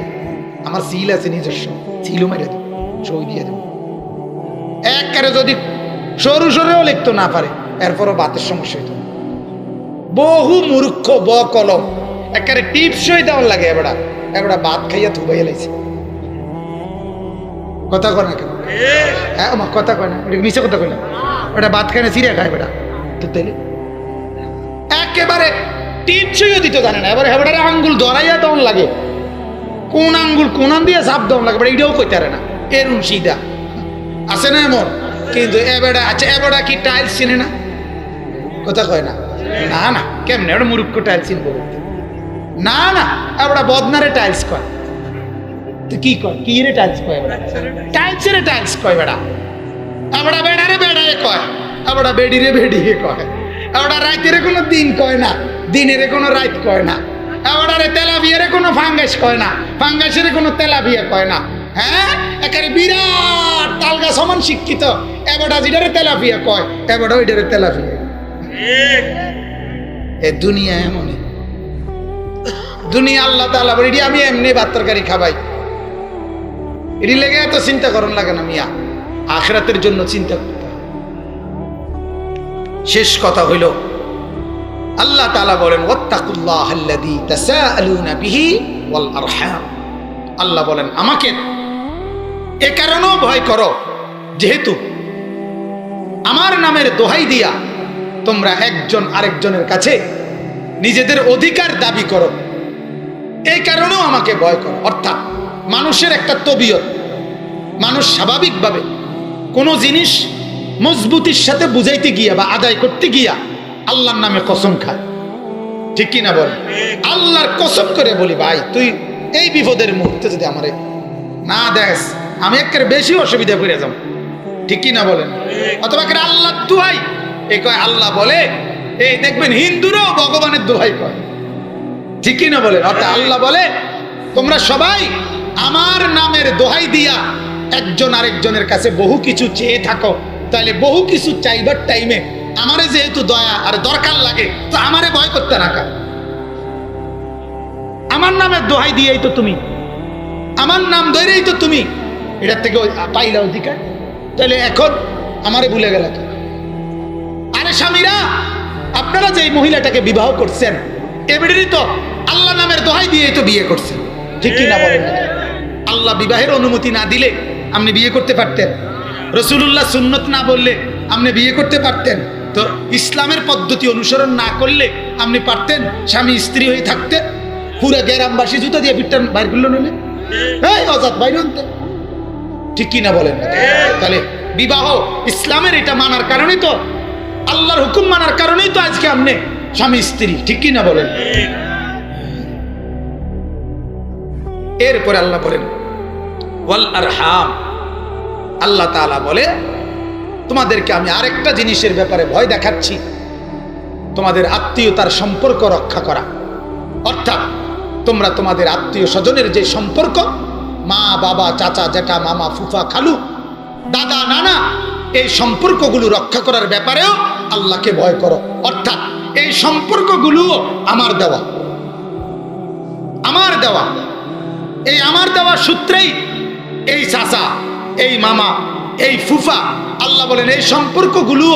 আমার সিল আছে নিজস্ব, সিলও মেরে দেব, সই দিয়ে দেব। একেবারে যদি সরু সরেও লিখতে না পারে, এরপরও বাতের সমস্যা হইত। বহু মূর্খ ব কলম একেবারে টিপসই দেওয়ার লাগে, এবারে এবারে ভাত খাইয়া থুবাইয়া লাইছে। কথা কয় না কেন? হ্যাঁ, আমার কথা কয় না, নিচে কথা কইলাম, ওটা ভাত খায় না, চিড়ে খায় বেটা। তো তাইলে একেবারে টিপসইও দিতে জানে না, এবারে হেবারে আঙ্গুল ধরাইয়া দেওয়ার লাগে, কোন আঙ্গুল কোন দিয়ে চাপ দেওয়ার লাগে, এটাও কইতে পারে না, এরুন সিধা। আছে না এমন? কিন্তু এবারে আচ্ছা এবারে কি টাইলস চিনে না? কথা কয় না? না না, কেমনে ওটা মুরুক্ষ টাইলস চিনবো? না না, এবারে বদনারে টাইলস কয়। তো কি কয়? কি রে টাইলস কয়? টাইলসের টাইলস কয় বেড়া। এবারে বেড়ারে বেড়ায় কয়, এবারে বেডিরে বেডিয়ে কয়। এবারে রাইতের কোনো দিন কয় না, দিনের কোনো রাত কয় না। এবারে তেলাপিয়ারে কোনো ফাঙ্গাস কয় না, ফাঙ্গাসের কোনো তেলাপিয়া কয় না। হ্যাঁ, একেবারে বিরাট তালগা সমান শিক্ষিত। এবারে যেটারে তেলাপিয়া কয়, এবারে ওইটারে তেলাপিয়া। এ দুনিয়া এমনই। দুনিয়া আল্লাহ তাআলা বলি আমি এমনি ভাত তরকারি খাবাই, এটি লেগে এত চিন্তা করুন লাগে না মিয়া। আখিরাতের জন্য চিন্তা করতে হবে। শেষ কথা হইল আল্লাহ তাআলা বলেন ওয়াত্তাকুল্লাহাল্লাযী তাসাআলুনা বিহি ওয়াল আরহাম। আল্লাহ বলেন আমাকে এ কারণেও ভয় করো, যেহেতু আমার নামের দোহাই দিয়া তোমরা একজন আরেকজনের কাছে নিজেদের অধিকার দাবি করো, এই কারণেও আমাকে ভয় করো। অর্থাৎ মানুষের একটা তবিয়ত, মানুষ স্বাভাবিকভাবে কোনো জিনিস মজবুতির সাথে বুঝাইতে গিয়া বা আদায় করতে গিয়া আল্লাহর নামে কসম খায়, ঠিক কিনা বল? আল্লাহর কসম করে বলি ভাই তুই এই বিপদের মুহূর্তে যদি আমারে না দেস, আমি একের বেশি অসুবিধা করে যাব, ঠিক কিনা বলেন? অথবা আল্লাহ দোহাই এই কয়। আল্লাহ বলে এই দেখবেন হিন্দুরাও ভগবানের দোহাই কয়, ঠিক কিনা বলেন? অর্থাৎ আল্লাহ বলে তোমরা সবাই আমার নামের দোহাই দিয়া একজন আরেকজনের কাছে বহু কিছু চেয়ে থাকো, তাহলে বহু কিছু চাইবার টাইমে আমারে যেহেতু দয়া আর দরকার লাগে, তো আমারে ভয় করতে রাখা। আমার নামের দোহাই দিয়েই তো তুমি, আমার নাম ধরেই তো তুমি এটার থেকে পাইলা অধিকার, তাহলে এখন আমারে ভুলে গেল তো? আরে স্বামীরা, আপনারা যে মহিলাটাকে বিবাহ করছেন এবারেরই তো আল্লাহ নামের দোহাই দিয়েই তো বিয়ে করছেন, ঠিক কিনা বলেন? আল্লাহ বিবাহের অনুমতি না দিলে আপনি বিয়ে করতে পারতেন? রাসূলুল্লাহ সুন্নত না বললে আপনি বিয়ে করতে পারতেন? তো ইসলামের পদ্ধতি অনুসরণ না করলে আপনি পারতেন স্বামী স্ত্রী হয়ে থাকতে? পুরো গ্রামবাসী জুতা দিয়ে পিঠটা বাইর করলো নইলে এই অজাত বাইর হতে, ঠিক কিনা বলেন? তাহলে বিবাহ ইসলামের এটা মানার কারণেই তো, আল্লাহর হুকুম মানার কারণেই তো আজকে আপনি স্বামী স্ত্রী, ঠিক কিনা বলেন? এরপরে আল্লাহ বলেন ওয়াল আরহাম। আল্লাহ তাআলা বলে তোমাদেরকে আমি আরেকটা জিনিসের ব্যাপারে ভয় দেখাচ্ছি, তোমাদের আত্মীয়তার সম্পর্ক রক্ষা করা। অর্থাৎ তোমরা তোমাদের আত্মীয় স্বজনের যে সম্পর্ক, মা বাবা চাচা জ্যাঠা মামা ফুফা খালু দাদা নানা, এই সম্পর্কগুলো রক্ষা করার ব্যাপারেও আল্লাহকে ভয় করো। অর্থাৎ এই সম্পর্কগুলো আমার দেওয়া, আমার দেওয়া, এই আমার দেওয়া সূত্রেই এই চাচা এই মামা এই ফুফা, আল্লাহ বলেন এই সম্পর্কগুলো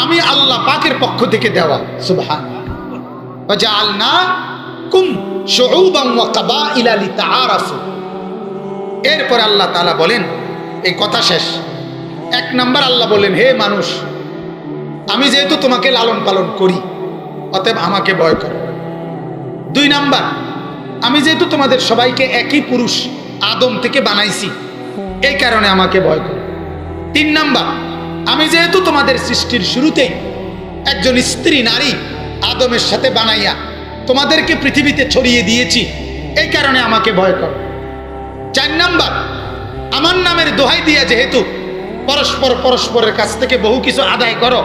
আমি আল্লাহ পাকের পক্ষ থেকে দেওয়া। সুবহানাল্লাহ। ওয়াজআলনাকুম শুউবান ওয়া কাবাইলা লিতাআরাফু। এরপর আল্লাহ তাআলা বলেন, এই কথা শেষ। এক নাম্বার আল্লাহ বলেন হে মানুষ, আমি যেহেতু তোমাকে লালন পালন করি অতএব আমাকে ভয় করো। দুই নাম্বার, আমি যেহেতু তোমাদের সবাইকে একই পুরুষ আদম থেকে বানাইছি এই কারণে আমাকে ভয় করো। তিন নাম্বার, আমি যেহেতু তোমাদের সৃষ্টির শুরুতেই একজন স্ত্রী নারী আদমের সাথে বানাইয়া তোমাদেরকে পৃথিবীতে ছড়িয়ে দিয়েছি এই কারণে আমাকে ভয় করো। চার নাম্বার, আমার নামের দোহাই দিয়া যেহেতু পরস্পরের কাছ থেকে বহু কিছু আদায় করো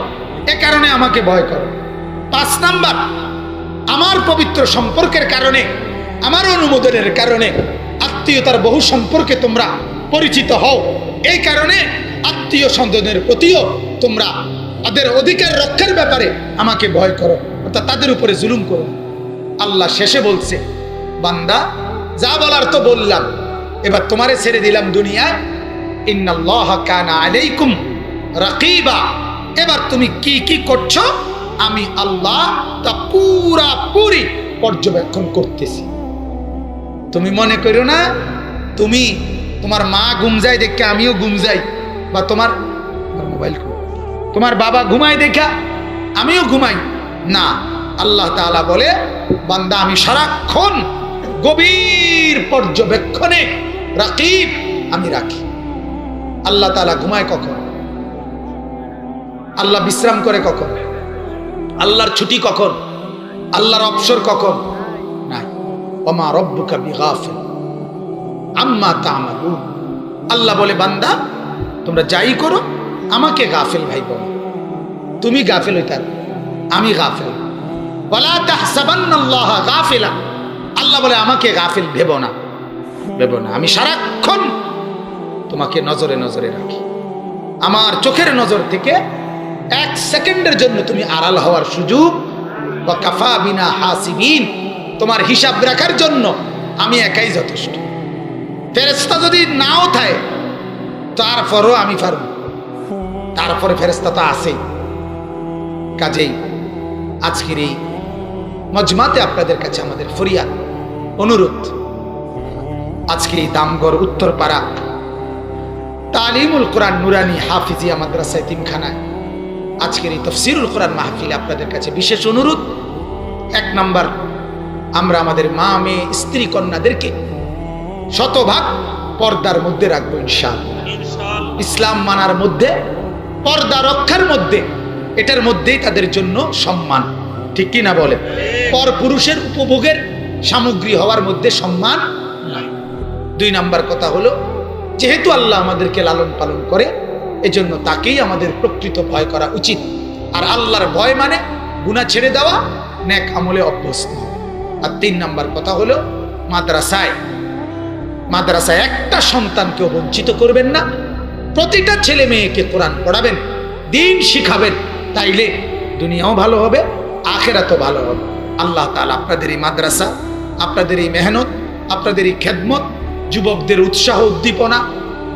এ কারণে আমাকে ভয় করো। পাঁচ নাম্বার, আমার পবিত্র সম্পর্কের কারণে, আমার অনুমোদনের কারণে আত্মীয়তার বহু সম্পর্কে তোমরা পরিচিত হও, এই কারণে আত্মীয় স্বজনের প্রতিও তোমরা তাদের অধিকার রক্ষার ব্যাপারে আমাকে ভয় করো, অর্থাৎ তাদের উপরে জুলুম করো। আল্লাহ শেষে বলছে, বান্দা যা বলার তো বললাম, এবার তোমারে ছেড়ে দিলাম দুনিয়ায়। ইন্নাল্লাহা কানা আলাইকুম রাকিবা। এবার তুমি কি কি করছো আমি আল্লাহ তা পুরাপুরি পর্যবেক্ষণ করতেছি। তুমি মনে করো না তুমি তোমার মা ঘুম যায় দেখে আমিও ঘুম যাই, বা তোমার মোবাইল তোমার বাবা ঘুমায় দেখা আমিও ঘুমাই না। আল্লাহ তাআলা বলে, বান্দা আমি সারাক্ষণ গভীর পর্যবেক্ষণে রাকিব আমি রাখি। আল্লাহ তাআলা ঘুমায় কখন? আল্লাহ বিশ্রাম করে কখন? আল্লাহর ছুটি কখন? আল্লাহর অবসর কখন? না। ওমা রব্বুকা বিগাফিল আম্মা তা'মালুন। আল্লাহ বলে, বান্দা তোমরা যাই করো আমাকে গাফিল ভাইবো না। তুমি গাফিল হইতা, আমি গাফিল। ওয়ালা তাহসাবান্নাল্লাহা গাফিলা। আল্লাহ বলে আমাকে গাফিল ভেবো না, ভেবো না। আমি সারাক্ষণ তোমাকে নজরে নজরে রাখি। আমার চোখের নজর থেকে এক সেকেন্ডের জন্য তুমি আড়াল হওয়ার সুযোগ, ওয়া কাফা বিনা হাসিবিন, তোমার হিসাব রাখার জন্য আমি একাই যথেষ্ট। ফেরেশতা যদি নাও থাকে তারপরও আমি পারব, তারপরে ফেরেশতা তো আছেই। কাজেই আজকের এই মজমাতে আপনাদের কাছে আমাদের ফরিয়াদ, অনুরোধ, আজকে এই দামগড় উত্তরপাড়া তালিমুল কোরআন নুরানি হাফিজিয়া মাদ্রাসা এতিমখানায় আজকের এই তাফসীরুল কোরআন মাহফিলে আপনাদের কাছে বিশেষ অনুরোধ। 1 নাম্বার, আমরা আমাদের মা, মেয়ে, স্ত্রী, কন্যাদেরকে শতভাগ পর্দার মধ্যে রাখবো ইনশাআল্লাহ। ইসলাম মানার মধ্যে, পর্দা রক্ষার মধ্যে, এটার মধ্যেই তাদের জন্য সম্মান, ঠিক কি না বলে? পর পুরুষের উপভোগের সামগ্রী হওয়ার মধ্যে সম্মান নাই। 2 নাম্বার কথা হলো, যেহেতু আল্লাহ আমাদেরকে লালন পালন করে, এজন্য তাকেই আমাদের প্রকৃত ভয় করা উচিত। আর আল্লাহর ভয় মানে গুনাহ ছেড়ে দেওয়া, নেক আমলে অভ্যস্ত। আর 3 নাম্বার কথা হলো, মাদ্রাসায় একটা সন্তানকেও বঞ্চিত করবেন না। প্রতিটা ছেলে মেয়েকে কোরআন পড়াবেন, দ্বীন শিখাবেন, তাইলে দুনিয়াও ভালো হবে, আখিরাতও ভালো হবে। আল্লাহ তাআলা আপনাদের এই মাদ্রাসা, আপনাদের এই মেহনত, আপনাদের এই খেদমত, যুবকদের উৎসাহ উদ্দীপনা,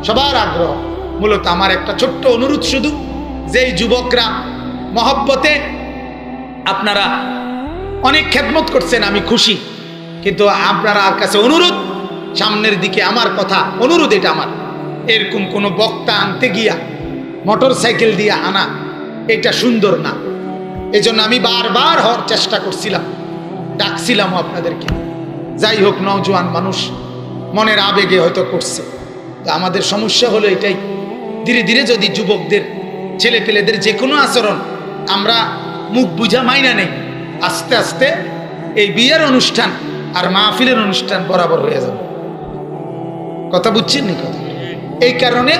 সবার আগ্রহ। মূলত আমার একটা ছোট্ট অনুরোধ শুধু, যেই যুবকরা মহব্বতে আপনারা অনেক খেদমত করছেন, আমি খুশি, কিন্তু আপনারা কাছে অনুরোধ, সামনের দিকে আমার কথা অনুরোধ, এটা আমার, এরকম কোনো বক্তা আনতে গিয়া মোটর সাইকেল দিয়ে আনা, এটা সুন্দর না। এজন্য আমি বারবার হওয়ার চেষ্টা করছিলাম, ডাকছিলাম আপনাদেরকে। যাই হোক, নওজোয়ান মানুষ মনের আবেগে হয়তো করছে। আমাদের সমস্যা হলো এটাই, ধীরে ধীরে যদি যুবকদের, ছেলে পেলেদের যে কোনো আচরণ আমরা মুখ বুঝা মাইনা নেই, আস্তে আস্তে এই বিয়ের অনুষ্ঠান আর মাহফিলের অনুষ্ঠান বরাবর হয়ে যাবে। কথা বুঝছেন নি কথা? এই কারণে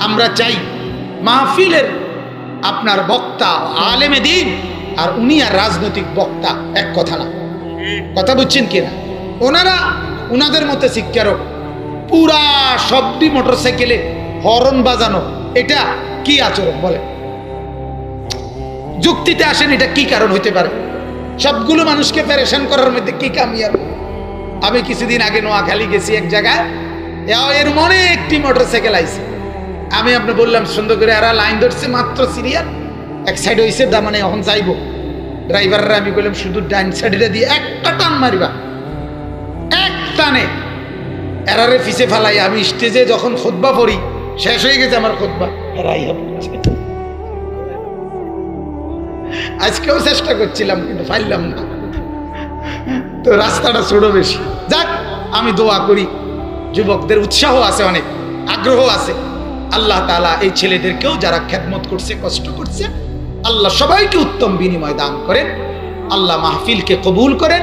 আমরা চাই মাহফিলের আপনার বক্তা আলেমে দ্বীন আর উনি আর রাজনৈতিক বক্তা এক কথা না। কথা বুঝছেন কিনা? ওনাদের মতে শিক্ষারক পুরা শব্দি মোটরসাইকেলে হরন বাজানো, এটা কি আচরণ বলে? যুক্তিতে আসেন, এটা কি কারণ হইতে পারে? সবগুলো মানুষকে পেরেশান করার মধ্যে কি কামিয়াব? আমি কিছুদিন আগে নোয়াখালী গেছি এক জায়গায়, এর মনে একটি মোটরসাইকেল আইছে। আমি আপনি বললাম সুন্দর করে, এরা লাইন ধরছে মাত্র সিরিয়াল, এক সাইড হয়েছে, মানে এখন যাইব। ড্রাইভাররা আমি বললাম শুধু ডাইন সাইডে দিয়ে একটা টান মারিবা, এক টানে এরারে পিছে ফেলাই। আমি স্টেজে যখন খুতবা পড়ি, শেষ হয়ে গেছে আমার খুতবা, এরাই আজকেও চেষ্টা করছিলাম কিন্তু পারলাম না, তো রাস্তাটা ছোট বেশি। যাক, আমি দোয়া করি, যুবকদের উৎসাহ আছে, অনেক আগ্রহ আছে। আল্লাহ তাআলা এই ছেলেদেরকেও যারা খেদমত করছে, কষ্ট করছে, আল্লাহ সবাইকে উত্তম বিনিময় দান করেন। আল্লাহ মাহফিলকে কবুল করেন।